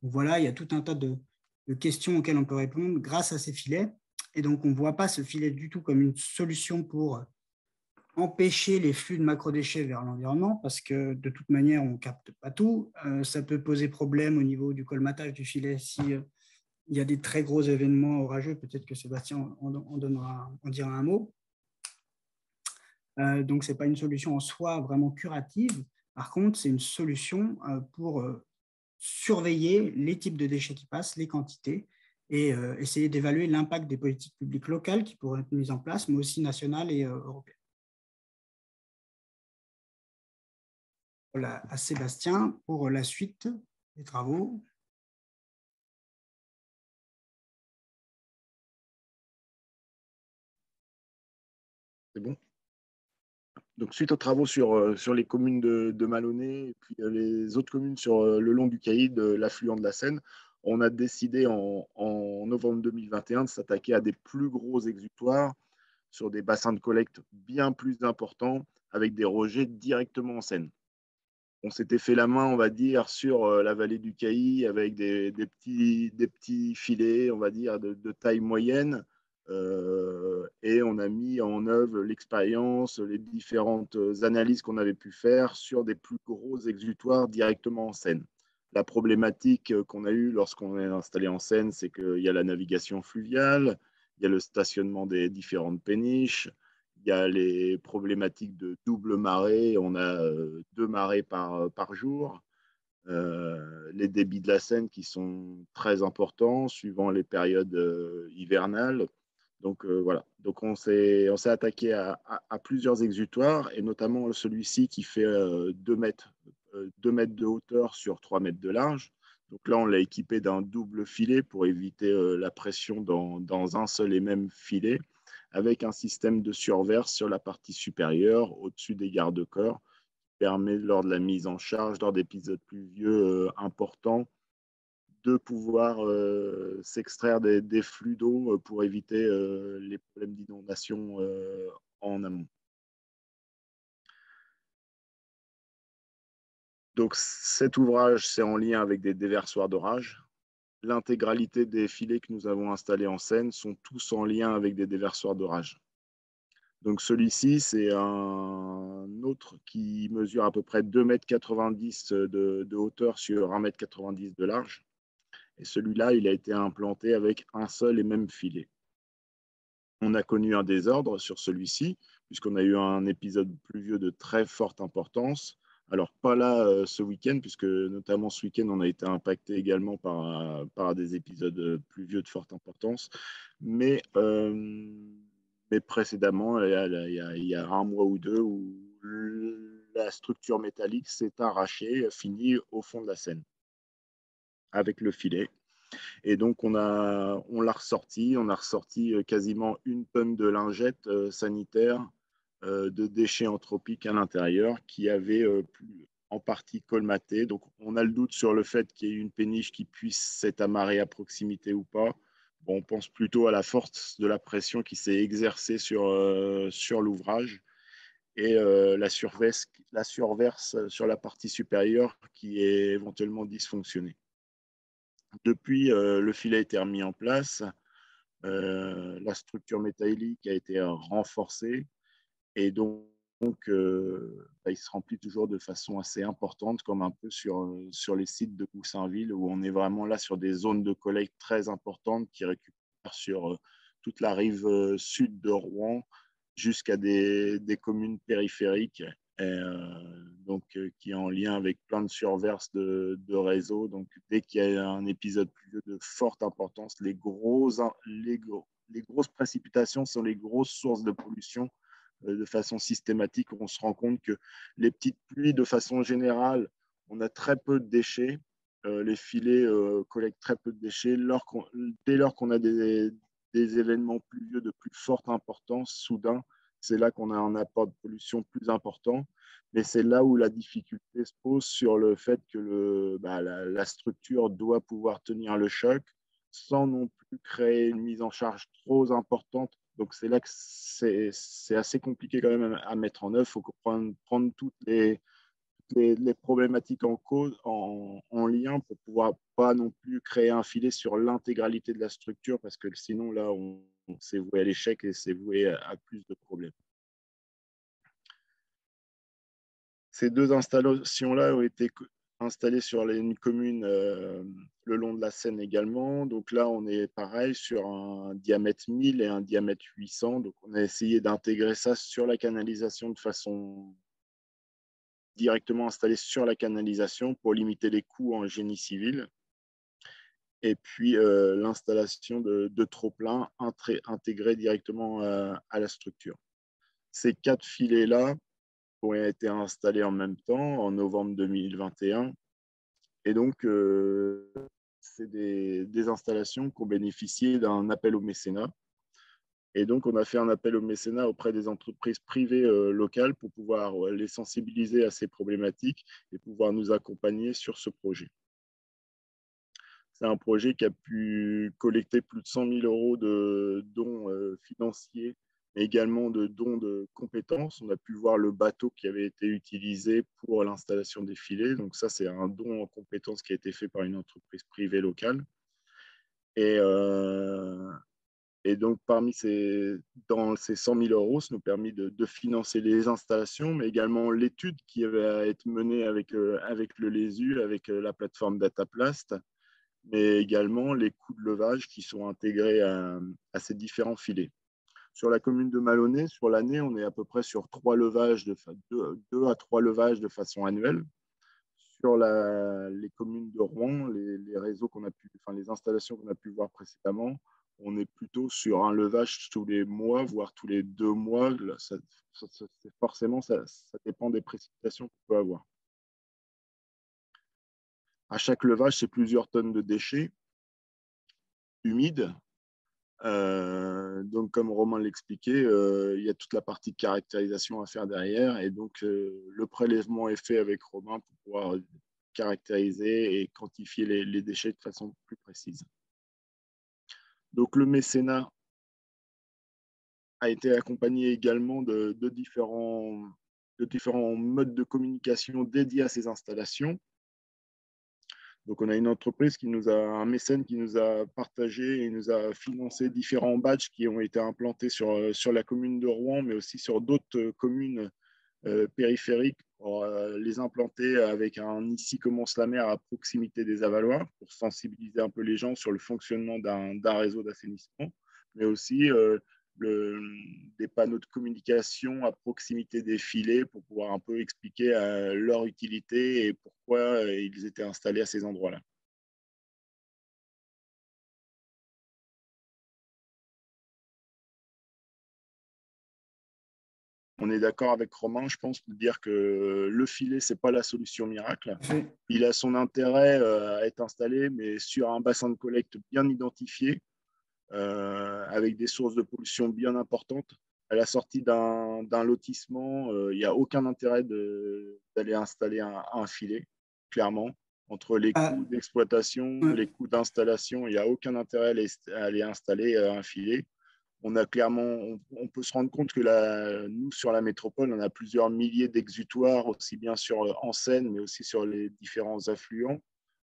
Donc, voilà, il y a tout un tas de questions auxquelles on peut répondre grâce à ces filets. Et donc, on ne voit pas ce filet du tout comme une solution pour empêcher les flux de macrodéchets vers l'environnement, parce que de toute manière, on ne capte pas tout. Ça peut poser problème au niveau du colmatage du filet si il y a des très gros événements orageux. Peut-être que Sébastien en dira un mot. Donc, ce n'est pas une solution en soi vraiment curative. Par contre, c'est une solution pour surveiller les types de déchets qui passent, les quantités, et essayer d'évaluer l'impact des politiques publiques locales qui pourraient être mises en place, mais aussi nationales et européennes. Voilà, à Sébastien pour la suite des travaux. C'est bon. Donc, suite aux travaux sur les communes de Malonnet et puis les autres communes sur le long du Caïd, l'affluent de la Seine, on a décidé en novembre 2021 de s'attaquer à des plus gros exutoires sur des bassins de collecte bien plus importants avec des rejets directement en Seine. On s'était fait la main, on va dire, sur la vallée du Caïd avec des petits filets, on va dire, de taille moyenne. Et on a mis en œuvre l'expérience, les différentes analyses qu'on avait pu faire sur des plus gros exutoires directement en Seine. La problématique qu'on a eue lorsqu'on est installé en Seine, c'est qu'il y a la navigation fluviale, il y a le stationnement des différentes péniches, il y a les problématiques de double marée, on a 2 marées par jour. Les débits de la Seine qui sont très importants suivant les périodes hivernales. Donc voilà, donc on s'est attaqué à plusieurs exutoires et notamment celui-ci qui fait 2 mètres de hauteur sur 3 mètres de large. Donc là, on l'a équipé d'un double filet pour éviter la pression dans un seul et même filet, avec un système de surverse sur la partie supérieure, au-dessus des garde-corps, permet, lors de la mise en charge, lors d'épisodes pluvieux importants, de pouvoir s'extraire des flux d'eau pour éviter les problèmes d'inondation en amont. Donc cet ouvrage, c'est en lien avec des déversoirs d'orage. L'intégralité des filets que nous avons installés en Seine sont tous en lien avec des déversoirs d'orage. Donc celui-ci, c'est un autre qui mesure à peu près 2,90 m de hauteur sur 1,90 m de large. Et celui-là, il a été implanté avec un seul et même filet. On a connu un désordre sur celui-ci, puisqu'on a eu un épisode pluvieux de très forte importance. Alors, pas là ce week-end, puisque notamment ce week-end, on a été impacté également par des épisodes pluvieux de forte importance. Mais précédemment, il y a un mois ou deux, où la structure métallique s'est arrachée, finit au fond de la Seine, avec le filet. Et donc, on l'a ressorti. On a ressorti quasiment 1 tonne de lingettes sanitaires, de déchets anthropiques à l'intérieur, qui avaient en partie colmaté. Donc, on a le doute sur le fait qu'il y ait une péniche qui puisse s'être amarrée à proximité ou pas. Bon, on pense plutôt à la force de la pression qui s'est exercée sur l'ouvrage, et la surverse sur la partie supérieure qui est éventuellement dysfonctionnée. Depuis, le filet a été remis en place, la structure métallique a été renforcée, et donc il se remplit toujours de façon assez importante, comme un peu sur les sites de Goussainville, où on est vraiment là sur des zones de collecte très importantes qui récupèrent sur toute la rive sud de Rouen jusqu'à des communes périphériques, qui est en lien avec plein de surverses de réseaux. Donc, dès qu'il y a un épisode pluvieux de forte importance, les grosses précipitations sont les grosses sources de pollution de façon systématique. On se rend compte que les petites pluies, de façon générale, on a très peu de déchets. Les filets collectent très peu de déchets. Dès lors qu'on a des événements pluvieux de plus forte importance, soudain, c'est là qu'on a un apport de pollution plus important. Mais c'est là où la difficulté se pose sur le fait que la structure doit pouvoir tenir le choc sans non plus créer une mise en charge trop importante. Donc, c'est là que c'est assez compliqué quand même à mettre en œuvre. Il faut prendre toutes les problématiques en cause, en lien, pour pouvoir pas non plus créer un filet sur l'intégralité de la structure, parce que sinon, là, on s'est voué à l'échec et c'est voué à plus de problèmes. Ces deux installations-là ont été installées sur une commune le long de la Seine également. Donc là, on est pareil sur un diamètre 1000 et un diamètre 800. Donc on a essayé d'intégrer ça sur la canalisation de façon directement installée sur la canalisation pour limiter les coûts en génie civil. Et puis l'installation de trop-plein intégré directement à la structure. Ces 4 filets-là ont été installés en même temps, en novembre 2021. Et donc, c'est des installations qui ont bénéficié d'un appel au mécénat. Et donc, on a fait un appel au mécénat auprès des entreprises privées locales pour pouvoir les sensibiliser à ces problématiques et pouvoir nous accompagner sur ce projet. C'est un projet qui a pu collecter plus de 100 000 € de dons financiers, mais également de dons de compétences. On a pu voir le bateau qui avait été utilisé pour l'installation des filets. Donc ça, c'est un don en compétences qui a été fait par une entreprise privée locale. Et donc, dans ces 100 000 €, ça nous a permis de financer les installations, mais également l'étude qui va être menée avec le LESU, avec la plateforme Dataplast, mais également les coûts de levage qui sont intégrés à ces différents filets. Sur la commune de Malonnet, sur l'année, on est à peu près sur 2 à 3 levages de façon annuelle. Sur les communes de Rouen, les installations qu'on a pu voir précédemment, on est plutôt sur un levage tous les mois, voire tous les 2 mois. Forcément, ça dépend des précipitations qu'on peut avoir. À chaque levage, c'est plusieurs tonnes de déchets humides. Donc, comme Romain l'expliquait, il y a toute la partie de caractérisation à faire derrière. Et donc, le prélèvement est fait avec Romain pour pouvoir caractériser et quantifier les déchets de façon plus précise. Donc, le mécénat a été accompagné également de différents modes de communication dédiés à ces installations. Donc, on a un mécène qui nous a partagé et nous a financé différents badges qui ont été implantés sur la commune de Rouen, mais aussi sur d'autres communes périphériques, pour les implanter avec un Ici commence la mer à proximité des avaloirs, pour sensibiliser un peu les gens sur le fonctionnement d'un réseau d'assainissement, mais aussi des panneaux de communication à proximité des filets pour pouvoir un peu expliquer leur utilité et pourquoi ils étaient installés à ces endroits-là. On est d'accord avec Romain, je pense, de dire que le filet, ce n'est pas la solution miracle. Il a son intérêt à être installé, mais sur un bassin de collecte bien identifié, avec des sources de pollution bien importantes. À la sortie d'un lotissement, il n'y a aucun intérêt d'aller installer un filet, clairement. Entre les coûts d'exploitation, les coûts d'installation, il n'y a aucun intérêt à aller installer un filet. On peut se rendre compte que nous, sur la métropole, on a plusieurs milliers d'exutoires, aussi bien en Seine, mais aussi sur les différents affluents.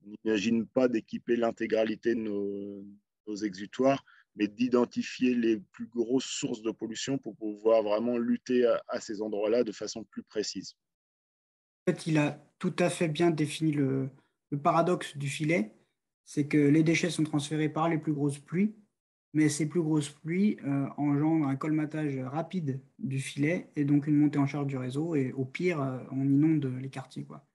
On n'imagine pas d'équiper l'intégralité de nos exutoires, mais d'identifier les plus grosses sources de pollution pour pouvoir vraiment lutter à ces endroits-là de façon plus précise. En fait, il a tout à fait bien défini le paradoxe du filet, c'est que les déchets sont transférés par les plus grosses pluies, mais ces plus grosses pluies engendrent un colmatage rapide du filet et donc une montée en charge du réseau, et au pire, on inonde les quartiers, quoi.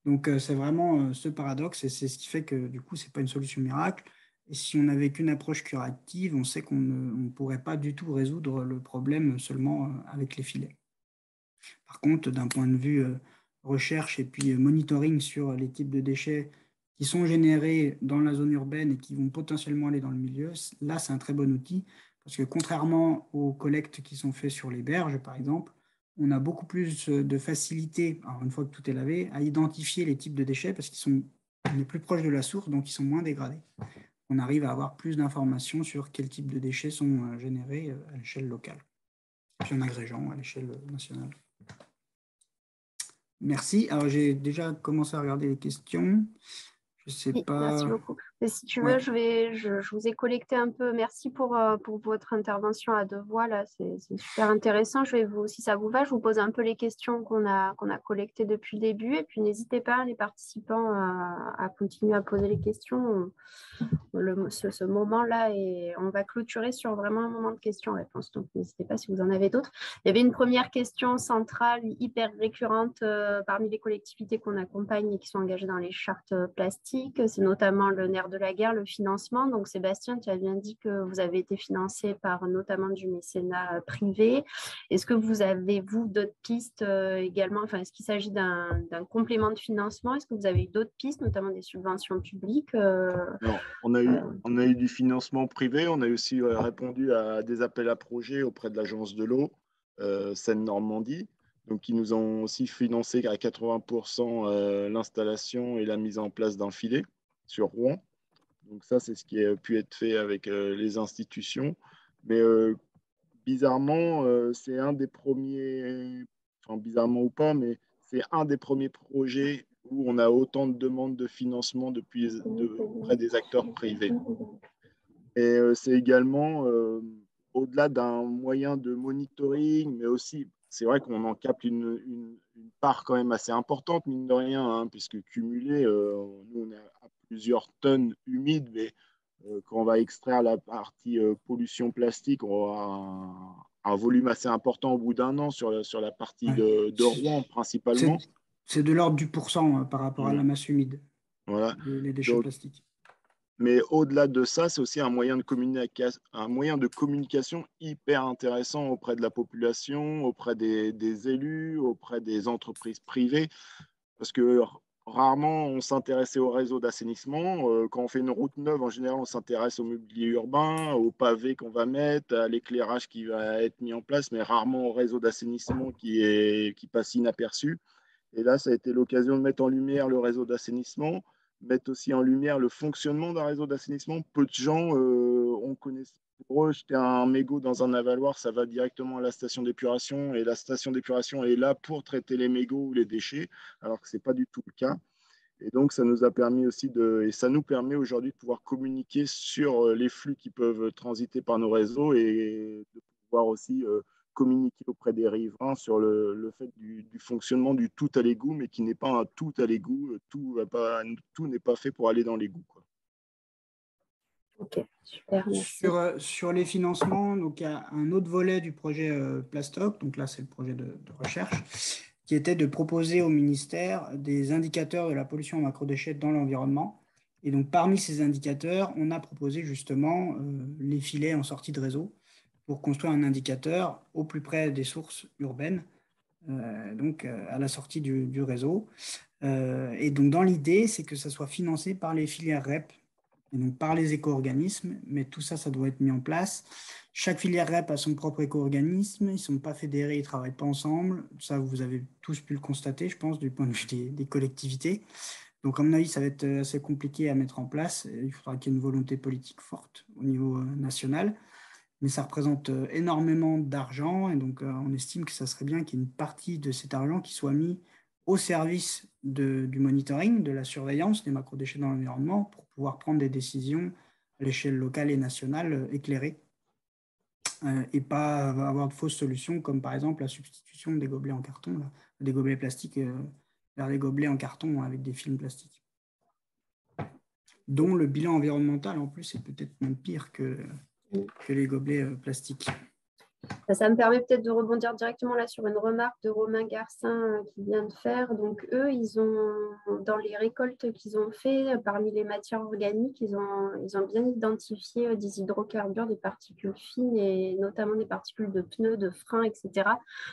Donc, c'est vraiment ce paradoxe, et c'est ce qui fait que du coup, ce n'est pas une solution miracle. Et si on n'avait qu'une approche curative, on sait qu'on ne pourrait pas du tout résoudre le problème seulement avec les filets. Par contre, d'un point de vue recherche et puis monitoring sur les types de déchets qui sont générés dans la zone urbaine et qui vont potentiellement aller dans le milieu, là, c'est un très bon outil parce que contrairement aux collectes qui sont faites sur les berges, par exemple, on a beaucoup plus de facilité, alors une fois que tout est lavé, à identifier les types de déchets parce qu'ils sont les plus proches de la source, donc ils sont moins dégradés. On arrive à avoir plus d'informations sur quel type de déchets sont générés à l'échelle locale, puis en agrégeant à l'échelle nationale. Merci. Alors, j'ai déjà commencé à regarder les questions. Je sais Oui, pas. merci beaucoup. Et si tu veux, je vous ai collecté un peu. Merci pour votre intervention à deux voix. Là, c'est super intéressant. Si ça vous va, je vous pose un peu les questions qu'on a collectées depuis le début. Et puis, n'hésitez pas, les participants, à continuer à poser les questions. Ce moment-là, et on va clôturer sur vraiment un moment de questions-réponses. Donc, n'hésitez pas si vous en avez d'autres. Il y avait une première question centrale, hyper récurrente parmi les collectivités qu'on accompagne et qui sont engagées dans les chartes plastiques. C'est notamment le nerf de la guerre, le financement. Donc, Sébastien, tu as bien dit que vous avez été financé par notamment du mécénat privé. Est-ce que vous avez, vous, d'autres pistes également? Enfin, est-ce qu'il s'agit d'un complément de financement? Est-ce que vous avez eu d'autres pistes, notamment des subventions publiques Non, on a eu du financement privé, on a aussi répondu à des appels à projets auprès de l'Agence de l'eau Seine-Normandie, donc qui nous ont aussi financé à 80% l'installation et la mise en place d'un filet sur Rouen. Donc ça, c'est ce qui a pu être fait avec les institutions. Mais bizarrement, c'est un des premiers, enfin bizarrement ou pas, mais c'est un des premiers projets où on a autant de demandes de financement auprès des acteurs privés. Et c'est également, au-delà d'un moyen de monitoring, mais aussi, c'est vrai qu'on en capte une part quand même assez importante, mine de rien, hein, puisque cumulé, nous, on est à plusieurs tonnes humides, mais quand on va extraire la partie pollution plastique, on aura un volume assez important au bout d'un an sur la partie de Rouen principalement. C'est de l'ordre du pourcent par rapport à la masse humide, voilà. les déchets plastiques. Mais au-delà de ça, c'est aussi un moyen de communication hyper intéressant auprès de la population, auprès des élus, auprès des entreprises privées, parce que rarement on s'intéressait au réseau d'assainissement. Quand on fait une route neuve, en général, on s'intéresse au mobilier urbain, aux pavés qu'on va mettre, à l'éclairage qui va être mis en place, mais rarement au réseau d'assainissement qui passe inaperçu. Et là, ça a été l'occasion de mettre en lumière le réseau d'assainissement, mettre aussi en lumière le fonctionnement d'un réseau d'assainissement. Peu de gens on connaît. Pour eux, jeter un mégot dans un avaloir, ça va directement à la station d'épuration, et la station d'épuration est là pour traiter les mégots ou les déchets, alors que ce n'est pas du tout le cas. Et donc, ça nous a permis aussi et ça nous permet aujourd'hui de pouvoir communiquer sur les flux qui peuvent transiter par nos réseaux et de pouvoir aussi communiquer auprès des riverains sur le fait du fonctionnement du tout à l'égout, mais qui n'est pas un tout à l'égout. Tout n'est pas fait pour aller dans l'égout, quoi. Ok, super, merci. Sur les financements, donc il y a un autre volet du projet Plastoc, donc là c'est le projet de recherche, qui était de proposer au ministère des indicateurs de la pollution en macrodéchets dans l'environnement. Et donc parmi ces indicateurs, on a proposé justement les filets en sortie de réseau pour construire un indicateur au plus près des sources urbaines, donc à la sortie du réseau. Et donc dans l'idée, c'est que ça soit financé par les filières REP, et donc par les éco-organismes, mais tout ça, ça doit être mis en place. Chaque filière REP a son propre éco-organisme, ils ne sont pas fédérés, ils ne travaillent pas ensemble. Ça, vous avez tous pu le constater, je pense, du point de vue des collectivités. Donc, à mon avis, ça va être assez compliqué à mettre en place. Il faudra qu'il y ait une volonté politique forte au niveau national. Mais ça représente énormément d'argent, et donc on estime que ça serait bien qu'il y ait une partie de cet argent qui soit mis au service du monitoring, de la surveillance des macrodéchets dans l'environnement pour pouvoir prendre des décisions à l'échelle locale et nationale éclairées et pas avoir de fausses solutions comme par exemple la substitution des gobelets en carton, là, des gobelets plastiques vers des gobelets en carton avec des films plastiques, dont le bilan environnemental en plus est peut-être même pire que les gobelets plastiques. Ça me permet peut-être de rebondir directement là sur une remarque de Romain Garcin qui vient de faire. Donc, eux, ils ont, dans les récoltes qu'ils ont fait, parmi les matières organiques, ils ont bien identifié des hydrocarbures, des particules fines et notamment des particules de pneus, de freins, etc.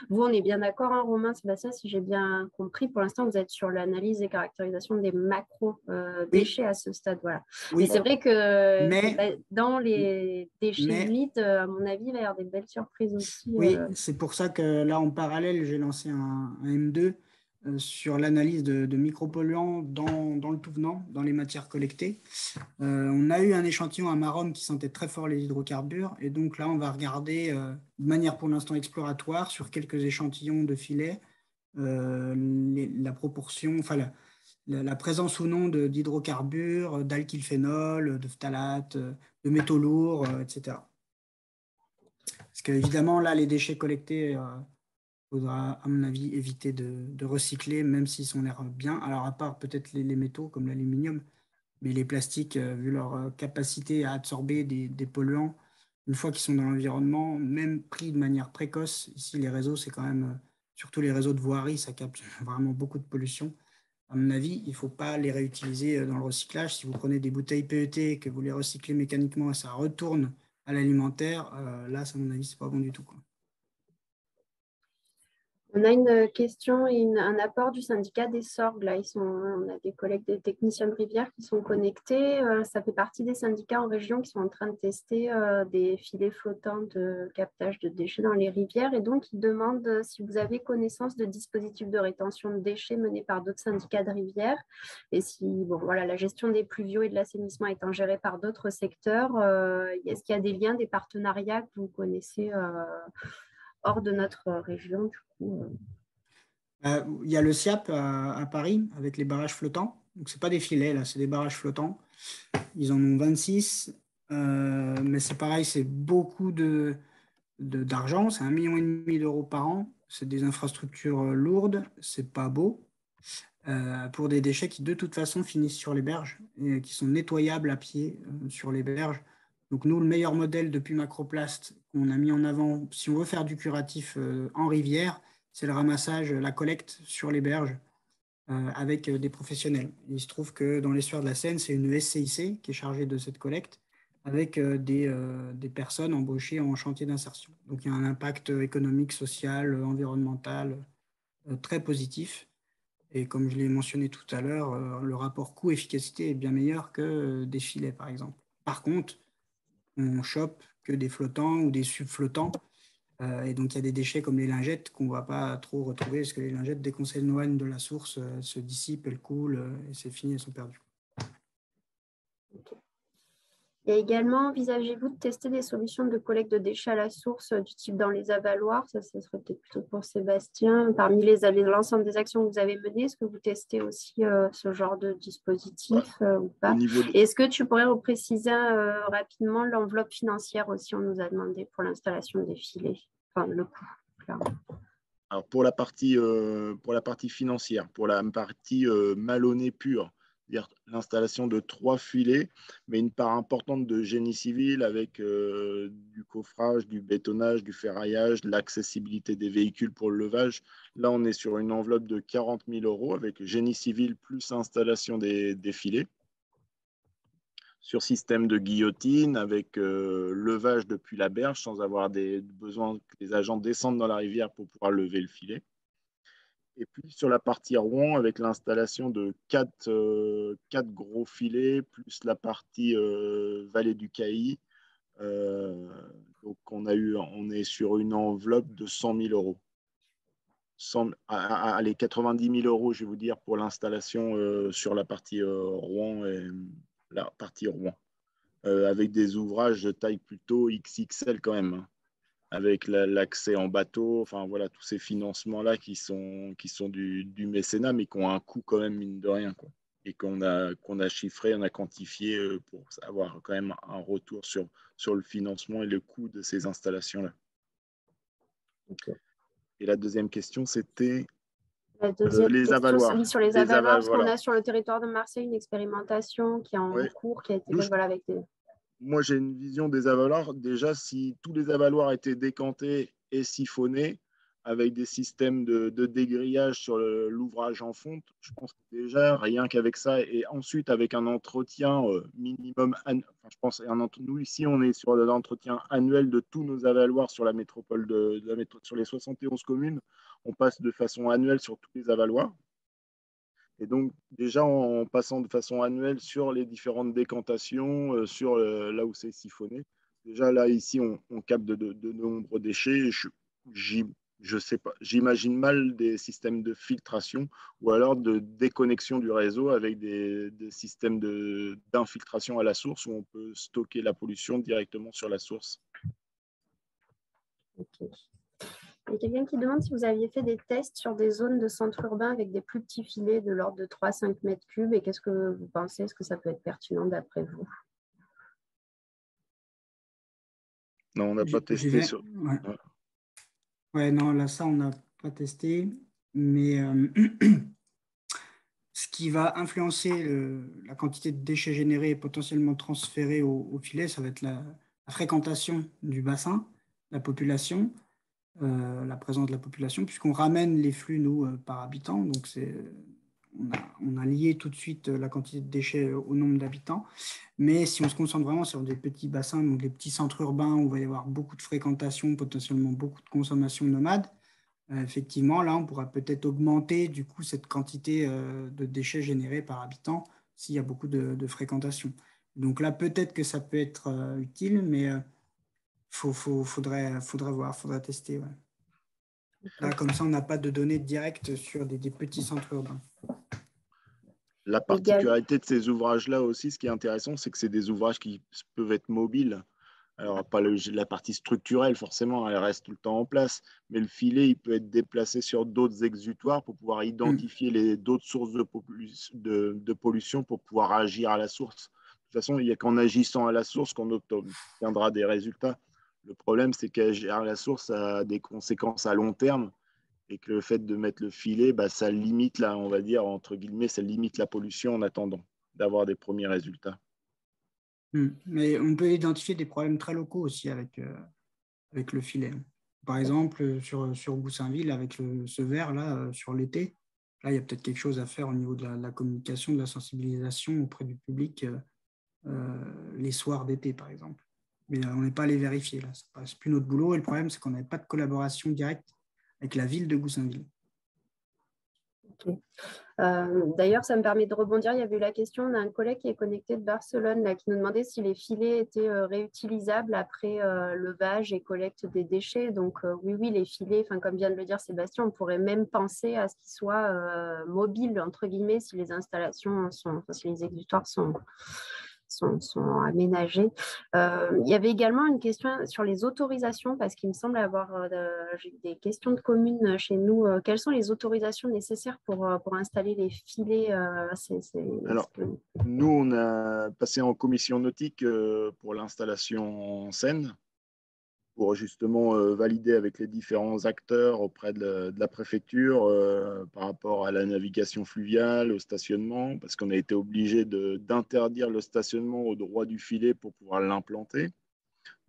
Vous, on est bien d'accord, hein, Romain, Sébastien, si j'ai bien compris. Pour l'instant, vous êtes sur l'analyse et caractérisation des macro-déchets à ce stade. Voilà. Oui. Mais c'est vrai que dans les déchets humides, à mon avis, il va y avoir des belles surprises aussi. Oui, c'est pour ça que là, en parallèle, j'ai lancé un M2 sur l'analyse de micropolluants dans le tout venant, dans les matières collectées. On a eu un échantillon à Maromme qui sentait très fort les hydrocarbures. Et donc là, on va regarder de manière pour l'instant exploratoire sur quelques échantillons de filets la proportion, enfin la présence ou non d'hydrocarbures, d'alkylphénol, de phtalates, de métaux lourds, etc. Parce qu'évidemment, là, les déchets collectés, il faudra, à mon avis, éviter de recycler, même s'ils ont l'air bien. Alors, à part peut-être les métaux comme l'aluminium, mais les plastiques, vu leur capacité à absorber des polluants, une fois qu'ils sont dans l'environnement, même pris de manière précoce, ici, les réseaux, c'est quand même, surtout les réseaux de voirie, ça capte vraiment beaucoup de pollution. À mon avis, il ne faut pas les réutiliser dans le recyclage. Si vous prenez des bouteilles PET et que vous les recyclez mécaniquement et ça retourne à l'alimentaire, là, à mon avis, c'est pas bon du tout, quoi. On a une question et un apport du syndicat des Sorgues. Là, on a des collègues des techniciens de rivière qui sont connectés. Ça fait partie des syndicats en région qui sont en train de tester des filets flottants de captage de déchets dans les rivières. Et donc, ils demandent si vous avez connaissance de dispositifs de rétention de déchets menés par d'autres syndicats de rivière. Et si, bon, voilà, la gestion des pluviaux et de l'assainissement étant gérée par d'autres secteurs, est-ce qu'il y a des liens, des partenariats que vous connaissez hors de notre région, du coup. Il y a le SIAP à Paris avec les barrages flottants. Donc, ce n'est pas des filets, là, c'est des barrages flottants. Ils en ont 26, mais c'est pareil, c'est beaucoup d'argent. C'est 1,5 million d'euros par an. C'est des infrastructures lourdes, c'est pas beau. Pour des déchets qui, de toute façon, finissent sur les berges et qui sont nettoyables à pied sur les berges. Donc, nous, le meilleur modèle depuis Macroplast qu'on a mis en avant, si on veut faire du curatif en rivière, c'est le ramassage, la collecte sur les berges avec des professionnels. Il se trouve que dans l'estuaire de la Seine, c'est une SCIC qui est chargée de cette collecte avec des personnes embauchées en chantier d'insertion. Donc, il y a un impact économique, social, environnemental très positif. Et comme je l'ai mentionné tout à l'heure, le rapport coût-efficacité est bien meilleur que des filets, par exemple. Par contre, on chope que des flottants ou des subflottants. Et donc, il y a des déchets comme les lingettes qu'on ne va pas trop retrouver parce que les lingettes, dès qu'on s'éloigne de la source, se dissipent, elles coulent et c'est fini, elles sont perdues. Okay. Et également, envisagez-vous de tester des solutions de collecte de déchets à la source du type dans les avaloirs? Ça serait peut-être plutôt pour Sébastien. Parmi l'ensemble des actions que vous avez menées, est-ce que vous testez aussi ce genre de dispositif ou pas? Et est-ce que tu pourrais repréciser rapidement l'enveloppe financière aussi? On nous a demandé pour l'installation des filets, enfin le coût, clairement. Alors pour la partie financière, pour la partie malonnée pure, c'est-à-dire l'installation de 3 filets, mais une part importante de génie civil avec du coffrage, du bétonnage, du ferraillage, de l'accessibilité des véhicules pour le levage. Là, on est sur une enveloppe de 40 000 € avec génie civil plus installation des filets. Sur système de guillotine, avec levage depuis la berge, sans avoir besoin que les agents descendent dans la rivière pour pouvoir lever le filet. Et puis sur la partie Rouen, avec l'installation de 4 gros filets, plus la partie vallée du Cailly. Donc on est sur une enveloppe de 100 000 €. Allez, 90 000 €, je vais vous dire, pour l'installation sur la partie Rouen et la partie Rouen. Avec des ouvrages de taille plutôt XXL quand même, hein, avec l'accès en bateau, enfin voilà, tous ces financements-là qui sont du mécénat, mais qui ont un coût quand même, mine de rien, quoi. Et qu'on a chiffré, on a quantifié pour avoir quand même un retour sur le financement et le coût de ces installations-là. Okay. Et la deuxième question, c'était la deuxième les question, avaloirs. sur les avaloirs, parce voilà. qu'on a sur le territoire de Marseille une expérimentation qui est en cours, qui a été faite avec des... Moi, j'ai une vision des avaloirs. Déjà, si tous les avaloirs étaient décantés et siphonnés avec des systèmes de dégrillage sur l'ouvrage en fonte, je pense que déjà, rien qu'avec ça, et ensuite avec un entretien minimum, je pense, nous ici, on est sur l'entretien annuel de tous nos avaloirs sur la métropole sur les 71 communes. On passe de façon annuelle sur tous les avaloirs. Et donc, déjà, en passant de façon annuelle sur les différentes décantations, sur là où c'est siphonné, déjà là, ici, on capte de nombreux déchets. Je sais pas, j'imagine mal des systèmes de filtration ou alors de déconnexion du réseau avec des systèmes d'infiltration à la source où on peut stocker la pollution directement sur la source. Okay. Il y a quelqu'un qui demande si vous aviez fait des tests sur des zones de centre urbain avec des plus petits filets de l'ordre de 3-5 mètres cubes et qu'est-ce que vous pensez? Est-ce que ça peut être pertinent d'après vous? Non, on n'a pas testé. Ouais, non, là, ça, on n'a pas testé. Mais ce qui va influencer la quantité de déchets générés et potentiellement transférés au filet, ça va être la fréquentation du bassin, la population. La présence de la population, puisqu'on ramène les flux, nous, par habitant. Donc, on a lié tout de suite la quantité de déchets au nombre d'habitants. Mais si on se concentre vraiment sur des petits bassins, donc des petits centres urbains où il va y avoir beaucoup de fréquentation, potentiellement beaucoup de consommation nomade, effectivement, là, on pourra peut-être augmenter du coup cette quantité de déchets générés par habitant s'il y a beaucoup de fréquentation. Donc là, peut-être que ça peut être utile, mais faudrait voir, faudrait tester. Ouais. Là, comme ça, on n'a pas de données directes sur des petits centres urbains. La particularité de ces ouvrages-là aussi, ce qui est intéressant, c'est que c'est des ouvrages qui peuvent être mobiles. Alors, pas la partie structurelle, forcément, elle reste tout le temps en place, mais le filet, il peut être déplacé sur d'autres exutoires pour pouvoir identifier d'autres sources de pollution pour pouvoir agir à la source. De toute façon, il n'y a qu'en agissant à la source qu'on obtiendra des résultats. Le problème, c'est qu'agir à la source a des conséquences à long terme et que le fait de mettre le filet, ça limite, là, on va dire, entre guillemets, ça limite la pollution en attendant d'avoir des premiers résultats. Mais on peut identifier des problèmes très locaux aussi avec le filet. Par exemple, sur Goussainville, avec ce verre là, sur l'été, là, il y a peut-être quelque chose à faire au niveau de la communication, de la sensibilisation auprès du public les soirs d'été, par exemple. Mais on n'est pas allé vérifier, là. C'est plus notre boulot. Et le problème, c'est qu'on n'avait pas de collaboration directe avec la ville de Goussainville. Okay. D'ailleurs, ça me permet de rebondir. Il y avait eu la question d'un collègue qui est connecté de Barcelone là, qui nous demandait si les filets étaient réutilisables après levage et collecte des déchets. Donc oui, les filets, comme vient de le dire Sébastien, on pourrait même penser à ce qu'ils soient mobiles, entre guillemets, si les installations si les exutoires sont aménagés. Il y avait également une question sur les autorisations, parce qu'il me semble avoir des questions de communes chez nous. Quelles sont les autorisations nécessaires pour installer les filets? Alors, nous, on a passé en commission nautique pour l'installation en Seine. pour justement valider avec les différents acteurs auprès de la préfecture par rapport à la navigation fluviale, au stationnement, parce qu'on a été obligé d'interdire le stationnement au droit du filet pour pouvoir l'implanter.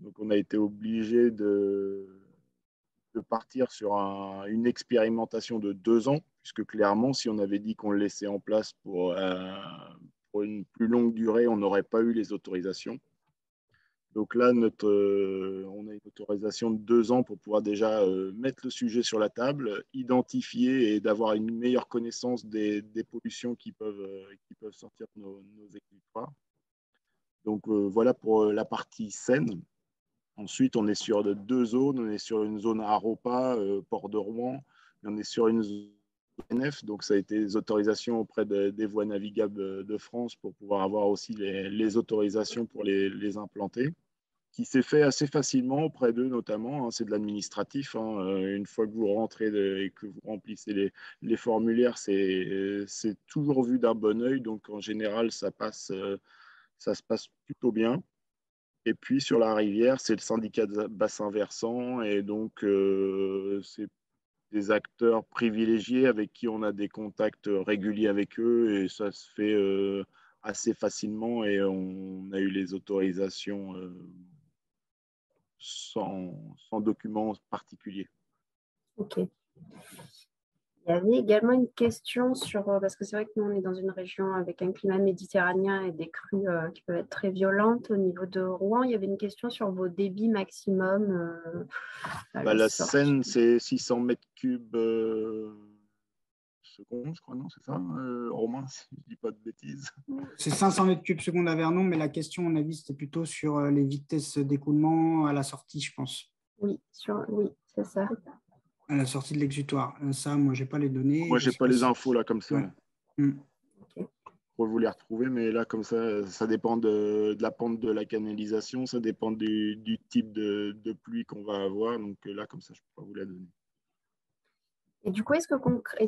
Donc on a été obligé de partir sur une expérimentation de 2 ans, puisque clairement, si on avait dit qu'on le laissait en place pour une plus longue durée, on n'aurait pas eu les autorisations. Donc là, on a une autorisation de 2 ans pour pouvoir déjà mettre le sujet sur la table, identifier et d'avoir une meilleure connaissance des pollutions qui peuvent sortir de nos exutoires. Donc voilà pour la partie Seine. Ensuite, on est sur 2 zones. On est sur une zone Aropa, port de Rouen, et on est sur une zone NF. Donc, ça a été des autorisations auprès des voies navigables de France pour pouvoir avoir aussi les autorisations pour les implanter, qui s'est fait assez facilement auprès d'eux notamment. Hein, c'est de l'administratif. Hein. Une fois que vous rentrez et que vous remplissez les formulaires, c'est toujours vu d'un bon œil. Donc, en général, ça se passe plutôt bien. Et puis sur la rivière, c'est le syndicat de bassin versant et donc c'est des acteurs privilégiés avec qui on a des contacts réguliers avec eux et ça se fait assez facilement et on a eu les autorisations sans documents particuliers. Ok. Il y avait également une question sur, parce que c'est vrai que nous, on est dans une région avec un climat méditerranéen et des crues qui peuvent être très violentes. Au niveau de Rouen, il y avait une question sur vos débits maximum. La Seine, c'est 600 mètres cubes secondes, je crois, non? C'est ça, Romain, si je ne dis pas de bêtises. C'est 500 mètres cubes secondes à Vernon, mais la question, à mon avis, c'était plutôt sur les vitesses d'écoulement à la sortie, je pense. Oui, oui, c'est ça. À la sortie de l'exutoire. Ça, moi, je n'ai pas les données. Moi, je n'ai pas les infos là comme ça. Ouais. Okay. Pour vous les retrouver, mais là, comme ça dépend de la pente de la canalisation, ça dépend du type de pluie qu'on va avoir. Donc là, comme ça, je ne peux pas vous la donner. Et du coup, est-ce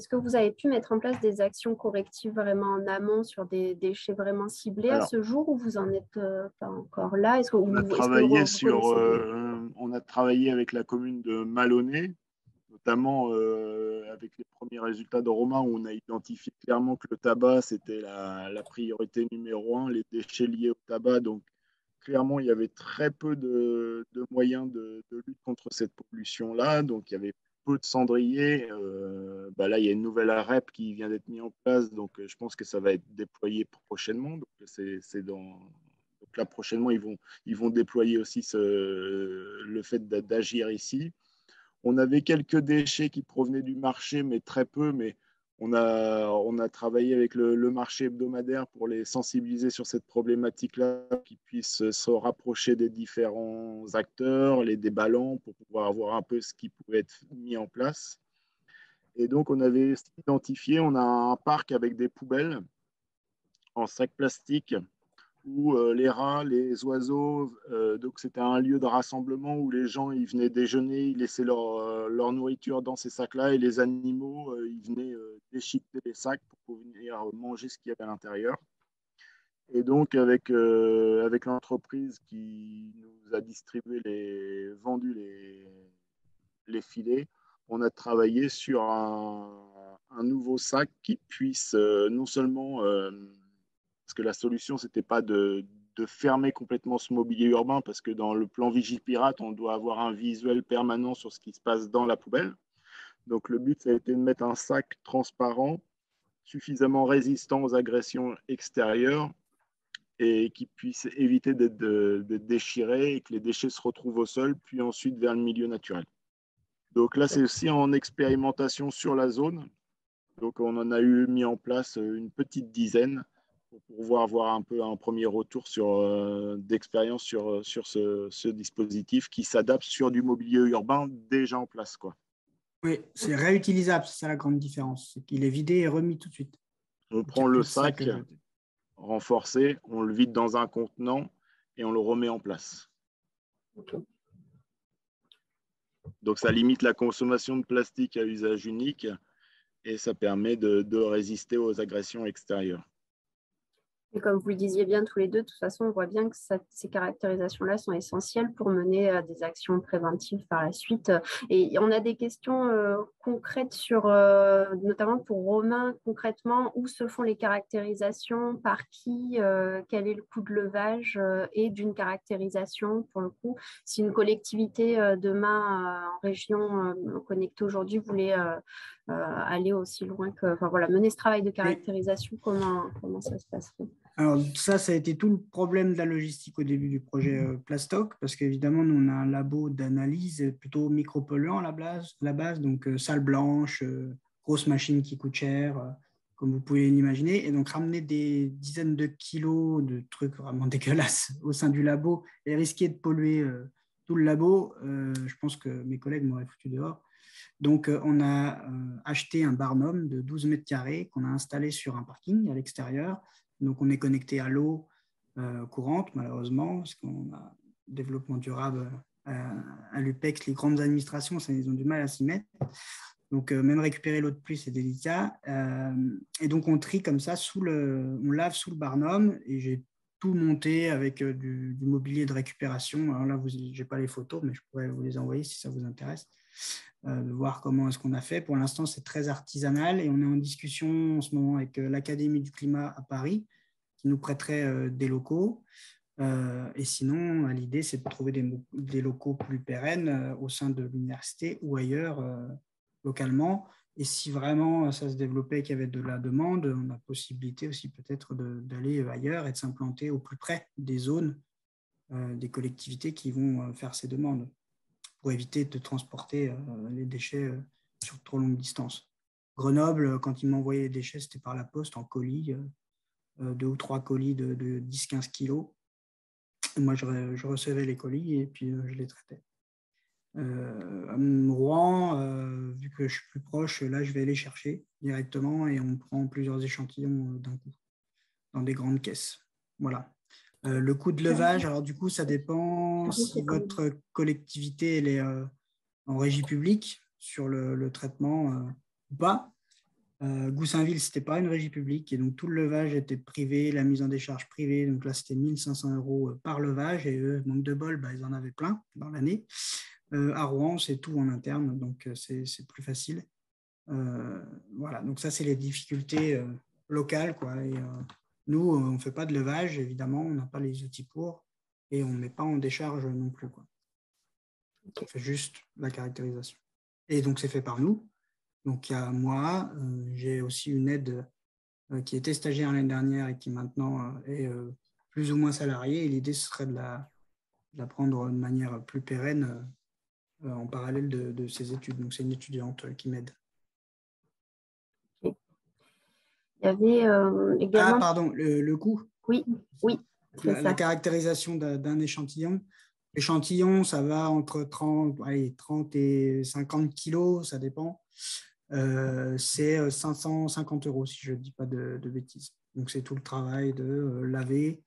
que vous avez pu mettre en place des actions correctives vraiment en amont sur des déchets vraiment ciblés à ce jour ou vous n'en êtes pas encore là? On a travaillé avec la commune de Malonnet, notamment avec les premiers résultats de Romain où on a identifié clairement que le tabac, c'était la priorité numéro 1, les déchets liés au tabac. Donc, clairement, il y avait très peu de moyens de lutte contre cette pollution-là. Donc, il y avait peu de cendriers. Là, il y a une nouvelle REP qui vient d'être mise en place. Donc, je pense que ça va être déployé prochainement. Donc, donc là, prochainement, ils vont déployer aussi le fait d'agir ici. On avait quelques déchets qui provenaient du marché, mais très peu. Mais on a travaillé avec le marché hebdomadaire pour les sensibiliser sur cette problématique-là, qu'ils puissent se rapprocher des différents acteurs, les déballants, pour pouvoir voir un peu ce qui pouvait être mis en place. Et donc, on avait identifié, on a un parc avec des poubelles en sac plastique où les rats, les oiseaux, donc c'était un lieu de rassemblement où les gens ils venaient déjeuner, ils laissaient leur nourriture dans ces sacs-là et les animaux ils venaient déchiqueter les sacs pour venir manger ce qu'il y avait à l'intérieur. Et donc avec l'entreprise qui nous a vendu les filets, on a travaillé sur un nouveau sac qui puisse non seulement parce que la solution, ce n'était pas de fermer complètement ce mobilier urbain, parce que dans le plan Vigipirate, on doit avoir un visuel permanent sur ce qui se passe dans la poubelle. Donc le but, ça a été de mettre un sac transparent, suffisamment résistant aux agressions extérieures, et qui puisse éviter d'être déchiré, et que les déchets se retrouvent au sol, puis ensuite vers le milieu naturel. Donc là, c'est aussi en expérimentation sur la zone. Donc on en a mis en place une petite dizaine, pour pouvoir avoir un peu un premier retour d'expérience sur ce dispositif qui s'adapte sur du mobilier urbain déjà en place, quoi. Oui, c'est réutilisable, c'est ça la grande différence. C'est qu'il est vidé et remis tout de suite. On prend le sac renforcé, on le vide dans un contenant et on le remet en place. Okay. Donc ça limite la consommation de plastique à usage unique et ça permet de résister aux agressions extérieures. Et comme vous le disiez bien tous les deux, de toute façon, on voit bien que ces caractérisations-là sont essentielles pour mener des actions préventives par la suite. Et on a des questions concrètes sur, notamment pour Romain, concrètement, où se font les caractérisations, par qui, quel est le coût de levage et d'une caractérisation, pour le coup. Si une collectivité demain en région connectée aujourd'hui voulait aller aussi loin que, enfin voilà, mener ce travail de caractérisation, comment ça se passerait? Alors ça a été tout le problème de la logistique au début du projet Plastoc, parce qu'évidemment, nous, on a un labo d'analyse plutôt micropolluant à la base, donc salle blanche, grosse machine qui coûte cher, comme vous pouvez l'imaginer, et donc ramener des dizaines de kilos de trucs vraiment dégueulasses au sein du labo et risquer de polluer tout le labo, je pense que mes collègues m'auraient foutu dehors. Donc, on a acheté un barnum de 12 mètres carrés qu'on a installé sur un parking à l'extérieur. Donc, on est connecté à l'eau courante, malheureusement, parce qu'on a développement durable à l'UPEX. Les grandes administrations, ils ont du mal à s'y mettre. Donc, même récupérer l'eau de pluie, c'est délicat. Et donc, on trie comme ça, on lave sous le barnum. Et j'ai tout monté avec du mobilier de récupération. Alors là, je n'ai pas les photos, mais je pourrais vous les envoyer si ça vous intéresse. De voir comment est-ce qu'on a fait. Pour l'instant, c'est très artisanal et on est en discussion en ce moment avec l'Académie du climat à Paris qui nous prêterait des locaux. Et sinon, l'idée, c'est de trouver des locaux plus pérennes au sein de l'université ou ailleurs localement. Et si vraiment ça se développait et qu'il y avait de la demande, on a possibilité aussi peut-être d'aller ailleurs et de s'implanter au plus près des zones, des collectivités qui vont faire ces demandes, pour éviter de transporter les déchets sur trop longue distance. Grenoble, quand ils m'envoyaient les déchets, c'était par la poste en colis, 2 ou 3 colis de 10-15 kilos. Et moi, je recevais les colis et puis je les traitais. Rouen, vu que je suis plus proche, là, je vais les chercher directement et on prend plusieurs échantillons d'un coup dans des grandes caisses. Voilà. Le coût de levage, alors du coup, ça dépend si votre collectivité elle est en régie publique sur le traitement ou pas. Goussainville, ce n'était pas une régie publique et donc tout le levage était privé, la mise en décharge privée. Donc là, c'était 1 500 € par levage et eux, manque de bol, ils en avaient plein dans l'année. À Rouen, c'est tout en interne, donc c'est plus facile. Voilà, donc ça, c'est les difficultés locales, quoi. Et, nous, on ne fait pas de levage, évidemment, on n'a pas les outils pour, et on ne met pas en décharge non plus, quoi. On fait juste la caractérisation. Et donc, c'est fait par nous. Donc, il y a moi, j'ai aussi une aide qui était stagiaire l'année dernière et qui maintenant est plus ou moins salariée. Et l'idée, ce serait de la prendre de manière plus pérenne en parallèle de ses études. Donc, c'est une étudiante qui m'aide. Il y avait également… Ah, pardon, le coût. Oui, La caractérisation d'un échantillon. L'échantillon, ça va entre 30 et 50 kilos, ça dépend. C'est 550 € si je ne dis pas de bêtises. Donc, c'est tout le travail de laver,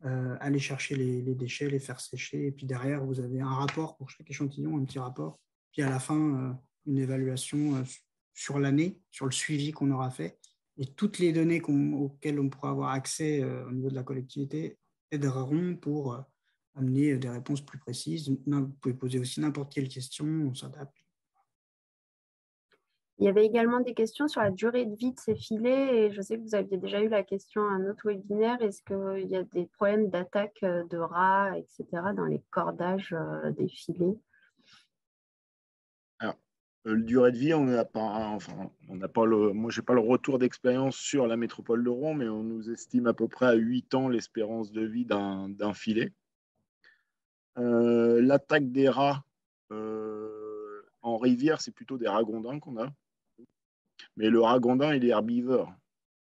aller chercher les déchets, les faire sécher. Et puis derrière, vous avez un rapport pour chaque échantillon, un petit rapport. Puis à la fin, une évaluation sur l'année, sur le suivi qu'on aura fait. Et toutes les données auxquelles on pourra avoir accès au niveau de la collectivité aideront pour amener des réponses plus précises. Vous pouvez poser aussi n'importe quelle question, on s'adapte. Il y avait également des questions sur la durée de vie de ces filets et je sais que vous aviez déjà eu la question à un autre webinaire. Est-ce qu'il y a des problèmes d'attaque de rats, etc. dans les cordages des filets? Alors, durée de vie, on n'a pas, moi, je n'ai pas le retour d'expérience sur la métropole de Rouen, mais on nous estime à peu près à 8 ans l'espérance de vie d'un filet. L'attaque des rats en rivière, c'est plutôt des ragondins qu'on a. Mais le ragondin, il est herbivore.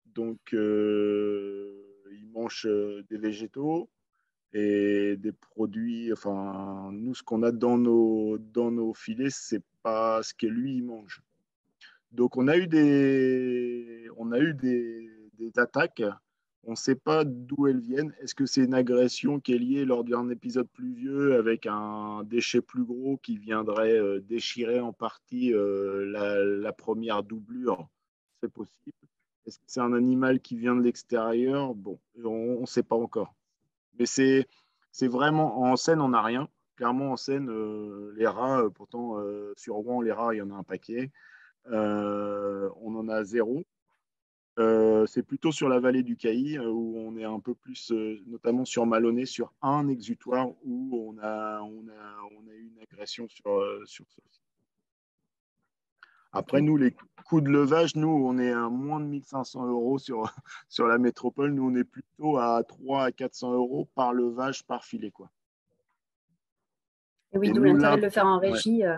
Donc, il mange des végétaux et des produits. Enfin, nous, ce qu'on a dans nos filets, c'est pas ce que lui, il mange. Donc, on a eu des attaques. On ne sait pas d'où elles viennent. Est-ce que c'est une agression qui est liée lors d'un épisode pluvieux avec un déchet plus gros qui viendrait déchirer en partie la première doublure? C'est possible. Est-ce que c'est un animal qui vient de l'extérieur? Bon, on ne sait pas encore. Mais c'est vraiment, en Seine, on n'a rien. Clairement, en Seine, les rats, pourtant, sur Rouen, les rats, il y en a un paquet. On en a 0. C'est plutôt sur la vallée du Cailly où on est un peu plus, notamment sur Malonnet, sur un exutoire où on a eu une agression sur ce. Après, nous, les coûts de levage, nous, on est à moins de 1 500 € sur la métropole. Nous, on est plutôt à 300 à 400 € par levage, par filet, quoi. Et oui, d'où l'intérêt de le faire en régie. Ouais.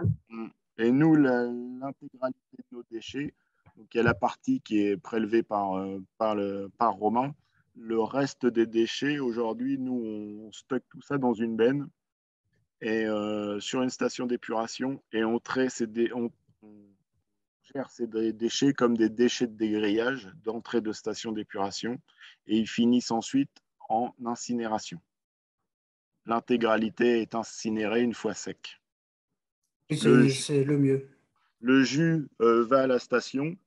Et nous, l'intégralité de nos déchets, donc il y a la partie qui est prélevée par Romain. Le reste des déchets, aujourd'hui, nous, on stocke tout ça dans une benne et sur une station d'épuration et on gère ces déchets comme des déchets de dégrillage d'entrée de station d'épuration et ils finissent ensuite en incinération. L'intégralité est incinérée une fois sec. C'est le mieux. Le jus va à la station,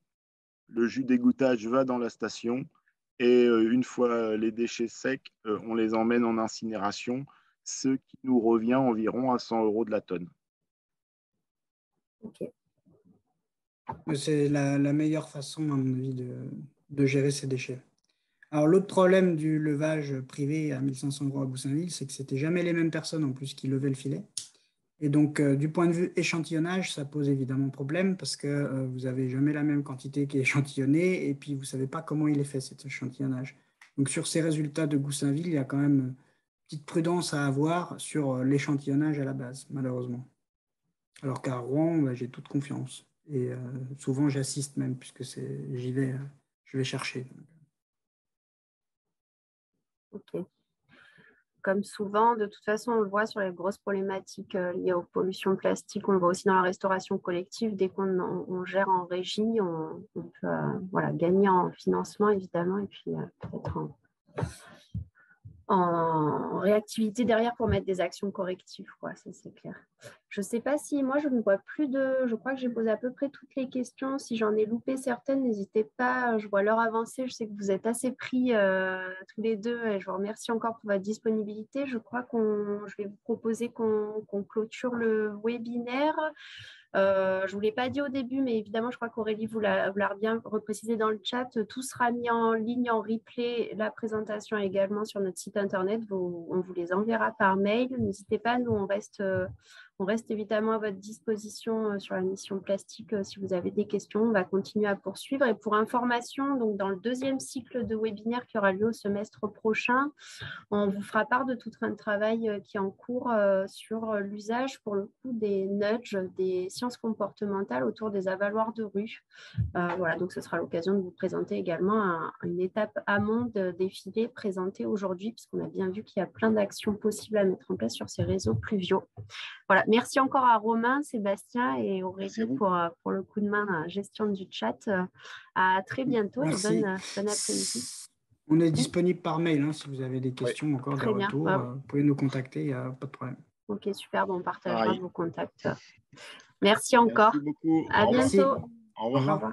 le jus d'égouttage va dans la station et une fois les déchets secs, on les emmène en incinération, ce qui nous revient environ à 100 € de la tonne. Ok. C'est la meilleure façon, à mon avis, de gérer ces déchets. Alors, l'autre problème du levage privé à 1 500 € à Goussainville, c'est que ce n'étaient jamais les mêmes personnes en plus qui levaient le filet. Et donc, du point de vue échantillonnage, ça pose évidemment problème parce que vous n'avez jamais la même quantité qui est échantillonnée et puis vous ne savez pas comment il est fait cet échantillonnage. Donc, sur ces résultats de Goussainville, il y a quand même une petite prudence à avoir sur l'échantillonnage à la base, malheureusement. Alors qu'à Rouen, j'ai toute confiance. Et souvent, j'assiste même puisque je vais chercher. Ok. Comme souvent, de toute façon, on le voit sur les grosses problématiques liées aux pollutions plastiques. On le voit aussi dans la restauration collective. Dès qu'on gère en régie, on peut gagner en financement, évidemment, et puis peut-être en réactivité derrière pour mettre des actions correctives, quoi, ça c'est clair. Je ne sais pas si moi je ne vois plus je crois que j'ai posé à peu près toutes les questions. Si j'en ai loupé certaines, n'hésitez pas, je vois l'heure avancer, je sais que vous êtes assez pris tous les deux et je vous remercie encore pour votre disponibilité. Je crois je vais vous proposer qu'on clôture le webinaire. Je ne vous l'ai pas dit au début, mais évidemment, je crois qu'Aurélie vous l'a bien reprécisé dans le chat. Tout sera mis en ligne, en replay. La présentation également sur notre site internet. On vous les enverra par mail. N'hésitez pas, nous, on reste évidemment à votre disposition sur la mission plastique. Si vous avez des questions, on va continuer à poursuivre. Et pour information, donc dans le deuxième cycle de webinaire qui aura lieu au semestre prochain, on vous fera part de tout un travail qui est en cours sur l'usage, pour le coup, des nudges, des sciences comportementales autour des avaloirs de rue. Voilà, donc ce sera l'occasion de vous présenter également une étape amont des filets présentés aujourd'hui, puisqu'on a bien vu qu'il y a plein d'actions possibles à mettre en place sur ces réseaux pluviaux. Voilà, merci encore à Romain, Sébastien et Aurélie pour le coup de main dans la gestion du chat. À très bientôt et bon après-midi. On est disponible par mail hein, si vous avez des questions, encore des retours. Vous pouvez nous contacter, il n'y a pas de problème. Ok, super, bon, on partagera vos contacts. Merci encore. Merci beaucoup. À bientôt. Au revoir.